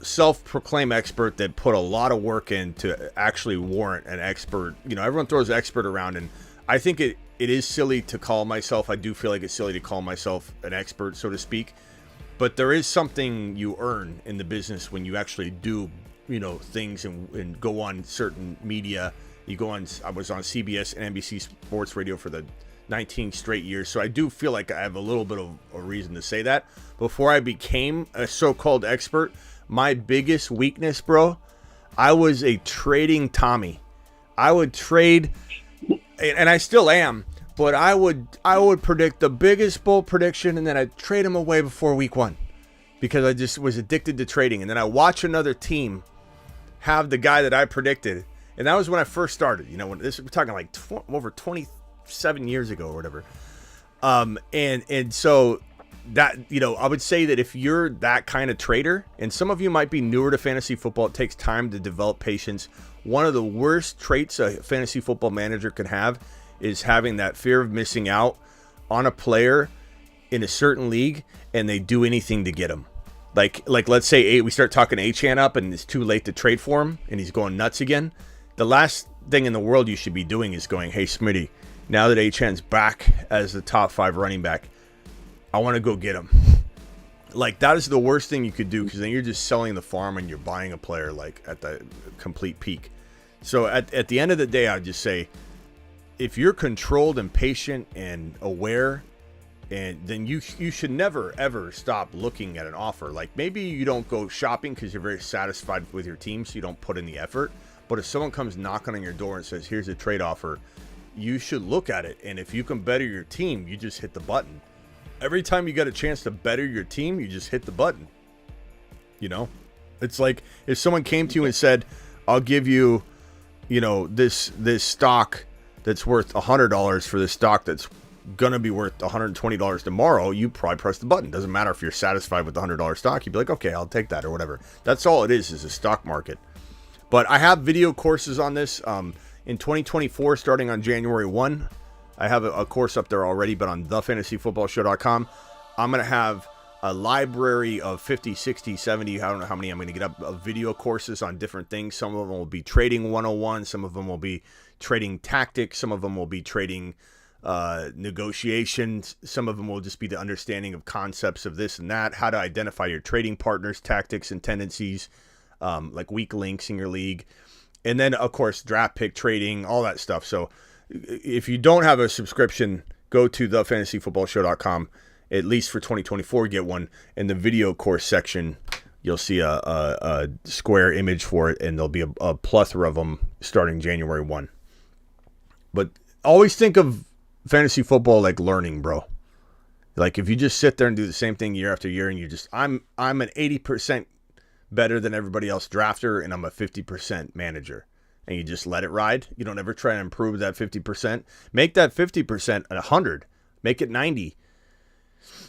self-proclaimed expert that put a lot of work in to actually warrant an expert, everyone throws expert around. And I think it is silly to call myself, I do feel like it's silly to call myself an expert, so to speak. But there is something you earn in the business when you actually do, things and go on certain media. I was on CBS and NBC Sports Radio for the 19 straight years. So I do feel like I have a little bit of a reason to say that. Before I became a so-called expert, my biggest weakness, bro, I was a trading Tommy. I would trade, and I still am, but I would predict the biggest bold prediction, and then I'd trade him away before week 1 because I just was addicted to trading. And then I watch another team have the guy that I predicted, and that was when I first started. When we're talking like over 27 years ago or whatever. And so that, I would say that if you're that kind of trader, and some of you might be newer to fantasy football, it takes time to develop patience. One of the worst traits a fantasy football manager can have is having that fear of missing out on a player in a certain league, and they do anything to get him. Like let's say we start talking Achane up, and it's too late to trade for him, and he's going nuts again. The last thing in the world you should be doing is going, hey, Smitty, now that Achane's back as the top 5 running back, I want to go get him. Like, that is the worst thing you could do, because then you're just selling the farm and you're buying a player like at the complete peak. So at the end of the day, I'd just say, if you're controlled and patient and aware, and then you should never ever stop looking at an offer. Like, maybe you don't go shopping because you're very satisfied with your team, so you don't put in the effort. But if someone comes knocking on your door and says, here's a trade offer, you should look at it. And if you can better your team, you just hit the button. Every time you got a chance to better your team, you just hit the button. It's like if someone came to you and said, I'll give you, this stock that's worth $100 for this stock that's going to be worth $120 tomorrow, you probably press the button. Doesn't matter if you're satisfied with the $100 stock. You'd be like, okay, I'll take that or whatever. That's all it is a stock market. But I have video courses on this in 2024, starting on January 1. I have a course up there already, but on thefantasyfootballshow.com, I'm going to have a library of 50, 60, 70, I don't know how many I'm going to get up, of video courses on different things. Some of them will be trading 101. Some of them will be trading tactics. Some of them will be trading negotiations. Some of them will just be the understanding of concepts of this and that, how to identify your trading partners, tactics and tendencies, like weak links in your league. And then, of course, draft pick trading, all that stuff. So if you don't have a subscription, go to thefantasyfootballshow.com, at least for 2024, get one. In the video course section, you'll see a square image for it, and there'll be a plethora of them starting January 1. But always think of fantasy football like learning, bro. Like, if you just sit there and do the same thing year after year, and you just, I'm an 80% better than everybody else drafter, and I'm a 50% manager. and you just let it ride. You don't ever try to improve that 50%. Make that 50% 100. Make it 90.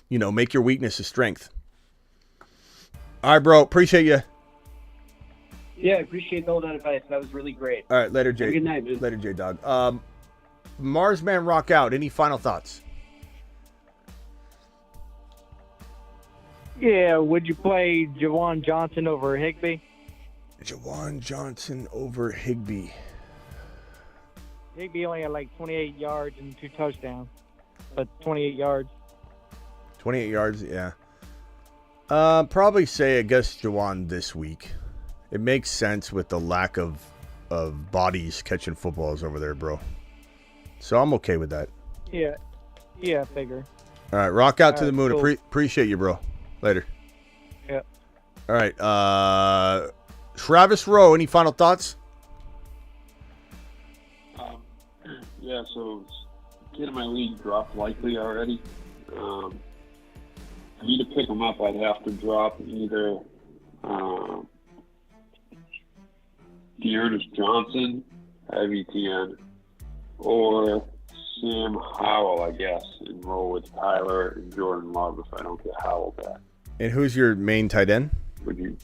Make your weakness a strength. All right, bro. Appreciate you. Yeah, I appreciate all that advice. That was really great. All right, later, Jay. Have a good night, man. Later, J-Dog. Marsman Rock Out. Any final thoughts? Yeah, would you play Jawan Johnson over Higbee? Jawan Johnson over Higbee. Higbee only had like 28 yards and 2 touchdowns, but 28 yards. 28 yards, yeah. Probably say against Jawan this week. It makes sense with the lack of bodies catching footballs over there, bro. So I'm okay with that. Yeah, I figure. All right, rock out to All the right, moon. cool. Appreciate you, bro. Later. Yeah. All right. Travis Rowe, any final thoughts? Yeah, so kid in my league dropped likely already. I need to pick him up. I'd have to drop either Dearness Johnson, have ETN, or Sam Howell, I guess, and roll with Tyler and Jordan Love if I don't get Howell back. And who's your main tight end? Would you?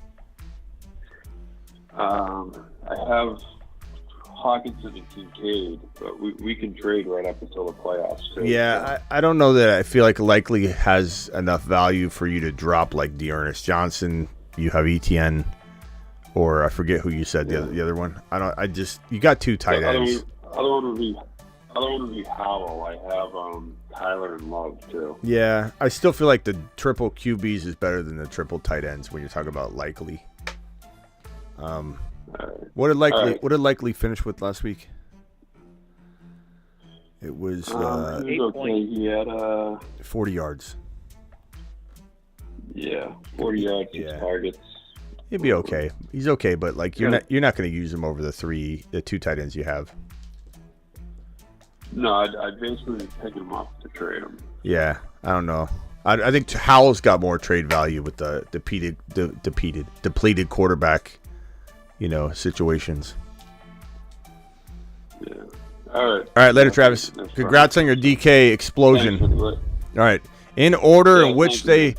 I have Hawkinson and Kincaid, but we can trade right up until the playoffs. Too. Yeah, I don't know that I feel like likely has enough value for you to drop like Dearness Johnson. You have ETN, or I forget who you said the other one. You got 2 tight ends. Other one would be Howell. I have Tyler and Love too. Yeah, I still feel like the triple QBs is better than the triple tight ends when you're talking about likely. What did likely finish with last week? It was he was okay. He had 40 yards. Yeah, 40 yards, 6 targets. He'd be okay. He's okay, but like you're not going to use him over the 2 tight ends you have. No, I'd basically pick him up to trade him. Yeah, I don't know. I think Howell's got more trade value with the depleted quarterback, situations. Yeah. All right, later, Travis. Congrats on your DK explosion. All right. In order in which they...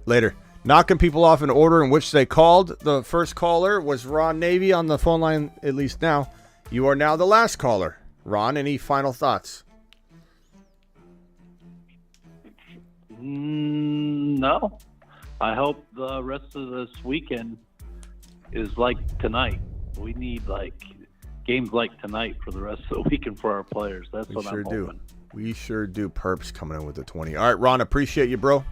Later. Knocking people off in order in which they called. The first caller was Ron Navy on the phone line, at least now. You are now the last caller. Ron, any final thoughts? No. I hope the rest of this weekend is like tonight. We need games like tonight for the rest of the weekend for our players. That's what I'm hoping. We sure do. Perps coming in with the 20. All right, Ron, appreciate you, bro.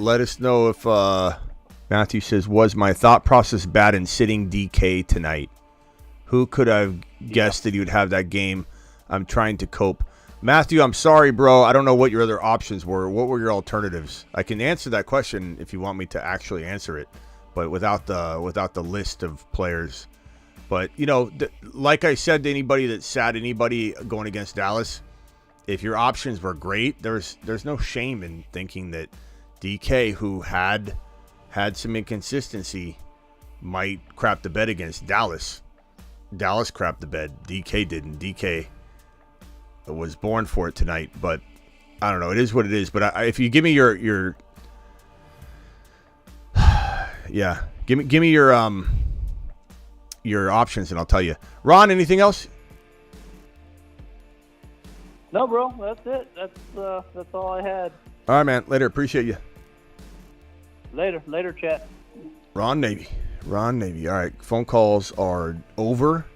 Let us know if Matthew says, was my thought process bad in sitting DK tonight? Who could have guessed that he would have that game? I'm trying to cope. Matthew, I'm sorry, bro. I don't know what your other options were. What were your alternatives? I can answer that question if you want me to actually answer it, but without the list of players. But, like I said to anybody that sat anybody going against Dallas, if your options were great, there's no shame in thinking that DK, who had some inconsistency, might crap the bed against Dallas. Dallas crapped the bed. DK didn't. DK was born for it tonight, but I don't know. It is what it is. But if you give me your give me your options, and I'll tell you. Ron, anything else? No, bro. That's it. That's all I had. All right, man. Later. Appreciate you. Later, chat. Ron Navy. All right. Phone calls are over.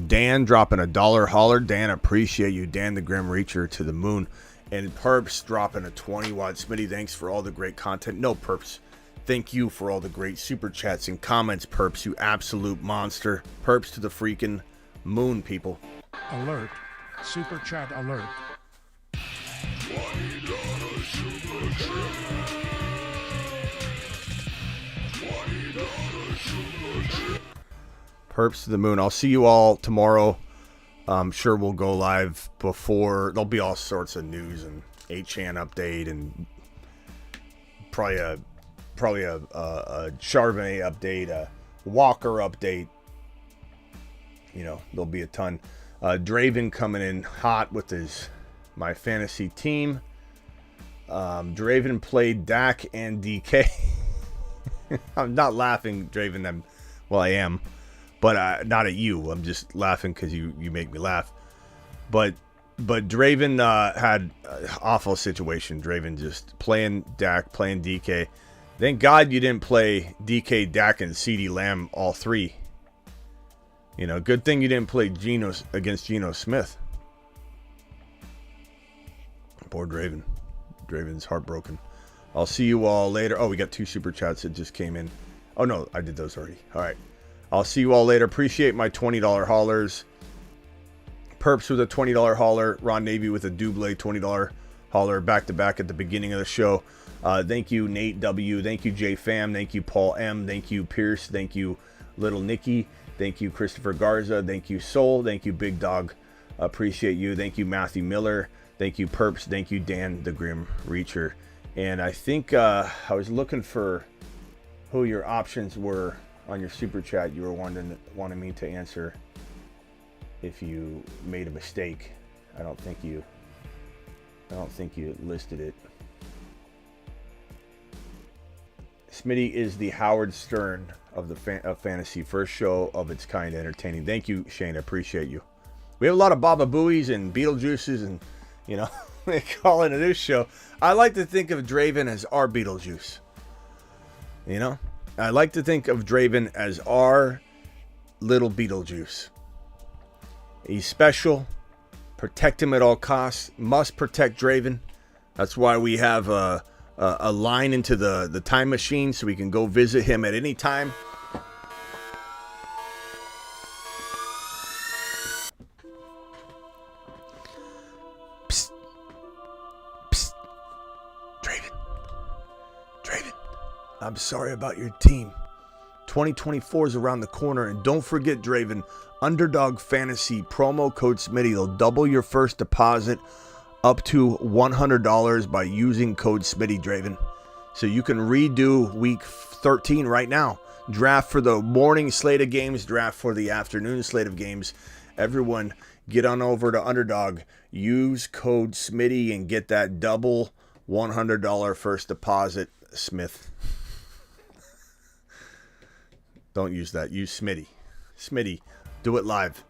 Dan dropping $1 holler. Dan, appreciate you. Dan the Grim Reacher to the moon. And Perps dropping a 20-watt. Smitty, thanks for all the great content. No, Perps. Thank you for all the great super chats and comments, Perps. You absolute monster. Perps to the freaking moon, people. Alert. Super chat alert. Perps to the moon. I'll see you all tomorrow. I'm sure we'll go live before. There'll be all sorts of news and Achane update and probably a Charbonnet update, Walker update. You know, there'll be a ton. Draven coming in hot with my fantasy team. Draven played Dak and DK. I'm not laughing, Draven. I am, but not at you. I'm just laughing because you make me laugh. But Draven had an awful situation. Draven just playing Dak, playing DK. Thank God you didn't play DK, Dak, and CeeDee Lamb all three. You know, good thing you didn't play Geno against Geno Smith. Poor Draven. Draven's heartbroken. I'll see you all later. Oh, we got 2 super chats that just came in. Oh, no, I did those already. All right. I'll see you all later. Appreciate my $20 haulers. Perps with a $20 hauler. Ron Navy with a double $20 hauler back-to-back at the beginning of the show. Thank you, Nate W. Thank you, J Fam. Thank you, Paul M. Thank you, Pierce. Thank you, Little Nicky. Thank you, Christopher Garza. Thank you, Soul. Thank you, Big Dog. Appreciate you. Thank you, Matthew Miller. Thank you, Perps. Thank you, Dan the Grim Reacher. And I think I was looking for who your options were on your super chat. You were wanting me to answer if you made a mistake. I don't think you listed it. Smitty is the Howard Stern of the fantasy, first show of its kind, entertaining. Thank you, Shane. I appreciate you. We have a lot of Baba Booies and Beetlejuices, and you know they call into this show. I like to think of Draven as our Beetlejuice. You know, I like to think of Draven as our little Beetlejuice. He's special. Protect him at all costs. Must protect Draven. That's why we have a line into the time machine so we can go visit him at any time. Psst. Psst. Draven. I'm sorry about your team. 2024 is around the corner, and don't forget, Draven, Underdog Fantasy promo code Smitty. They'll double your first deposit up to $100 by using code Smitty, Draven. So you can redo week 13 right now. Draft for the morning slate of games, draft for the afternoon slate of games. Everyone get on over to Underdog, use code Smitty, and get that double $100 first deposit, Smith. Don't use that. Use Smitty. Smitty, do it live.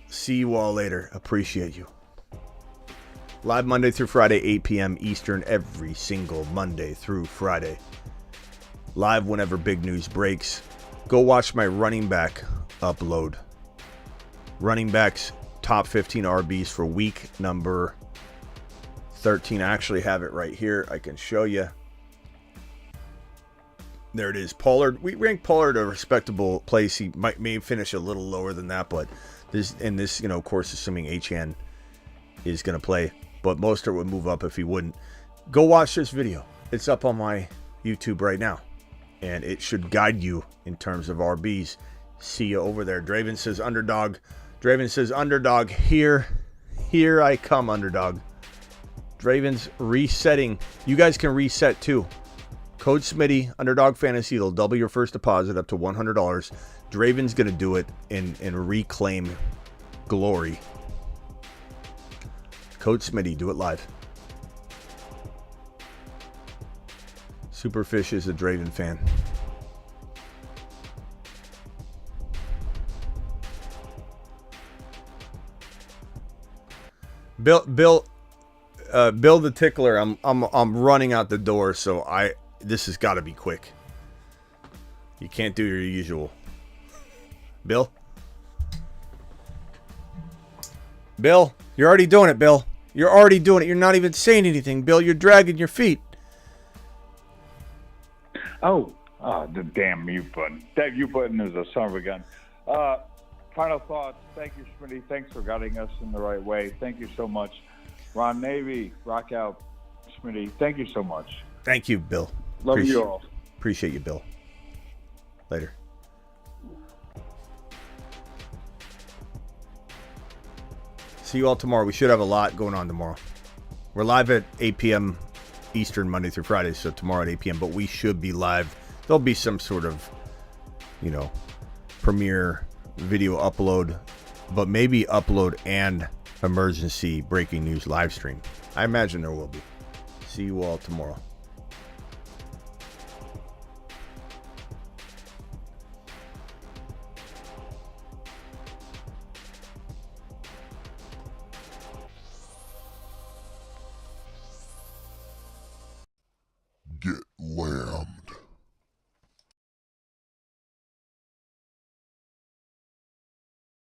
See you all later. Appreciate you. Live Monday through Friday, 8 p.m. Eastern, every single Monday through Friday. Live whenever big news breaks. Go watch my running back upload. Running backs top 15 RBs for week number 13. I actually have it right here. I can show you. There it is. Pollard. We ranked Pollard a respectable place. He may finish a little lower than that, but this, of course, assuming Achane is going to play. But Mostert would move up if he wouldn't. Go watch this video. It's up on my YouTube right now. And it should guide you in terms of RBs. See you over there. Draven says Underdog. Draven says Underdog. Here I come, Underdog. Draven's resetting. You guys can reset too. Code Smitty, Underdog Fantasy. They'll double your first deposit up to $100. Draven's going to do it and reclaim glory. Code Smitty. Do it live. Superfish is a Draven fan. Bill the Tickler. I'm running out the door, so this has got to be quick. You can't do your usual. Bill, you're already doing it, Bill. You're already doing it. You're not even saying anything, Bill. You're dragging your feet. Oh, the damn mute button. That mute button is a son of a gun. Final thoughts. Thank you, Smitty. Thanks for guiding us in the right way. Thank you so much. Ron Navy, rock out, Smitty. Thank you so much. Thank you, Bill. Love you all. Appreciate you, Bill. Later. See you all tomorrow. We should have a lot going on tomorrow. We're live at 8 p.m. Eastern, Monday through Friday, so tomorrow at 8 p.m. But we should be live there'll be some sort of, premiere video upload, but maybe upload and emergency breaking news live stream. I imagine there will be. See you all tomorrow. Get